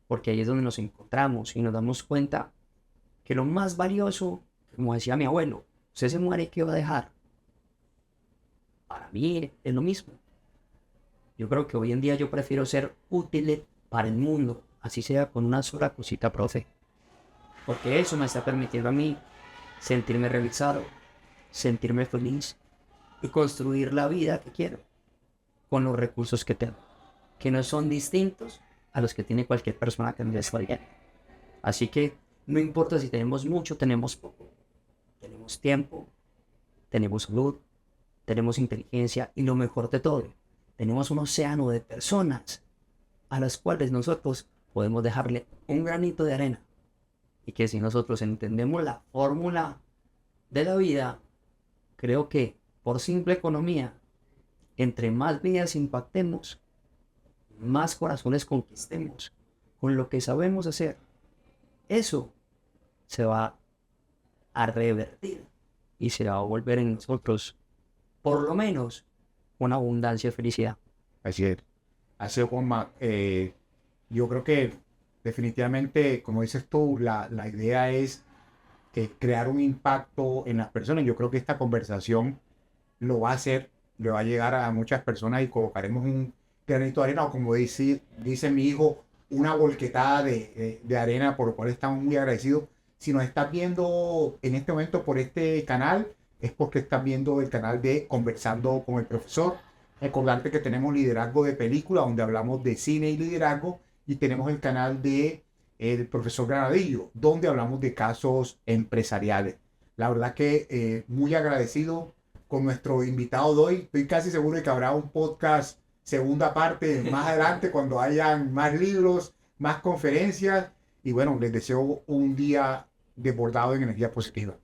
Porque ahí es donde nos encontramos y nos damos cuenta que lo más valioso, como decía mi abuelo, usted se muere, ¿qué va a dejar? Para mí es lo mismo. Yo creo que hoy en día yo prefiero ser útil para el mundo, así sea con una sola cosita, profe. Porque eso me está permitiendo a mí sentirme realizado, sentirme feliz y construir la vida que quiero con los recursos que tengo, que no son distintos a los que tiene cualquier persona que me desvaliente. Así que no importa si tenemos mucho, tenemos poco, tenemos tiempo, tenemos salud, tenemos inteligencia y lo mejor de todo, tenemos un océano de personas a las cuales nosotros podemos dejarle un granito de arena. Y que si nosotros entendemos la fórmula de la vida, creo que por simple economía, entre más vidas impactemos, más corazones conquistemos con lo que sabemos hacer, eso se va a revertir y se va a volver en nosotros, por lo menos, una abundancia de felicidad. Así es. Así es, Juanma. Yo creo que definitivamente, como dices tú, la idea es crear un impacto en las personas. Yo creo que esta conversación lo va a hacer, le va a llegar a muchas personas y colocaremos un granito de arena, o como dice mi hijo, una volquetada de arena, por lo cual estamos muy agradecidos. Si nos estás viendo en este momento por este canal, es porque estás viendo el canal de Conversando con el Profesor. Recordarte que tenemos Liderazgo de Película, donde hablamos de cine y liderazgo, y tenemos el canal de el Profesor Granadillo, donde hablamos de casos empresariales. La verdad que muy agradecido con nuestro invitado de hoy. Estoy casi seguro de que habrá un podcast segunda parte más adelante, cuando hayan más libros, más conferencias. Y bueno, les deseo un día desbordado en energía positiva.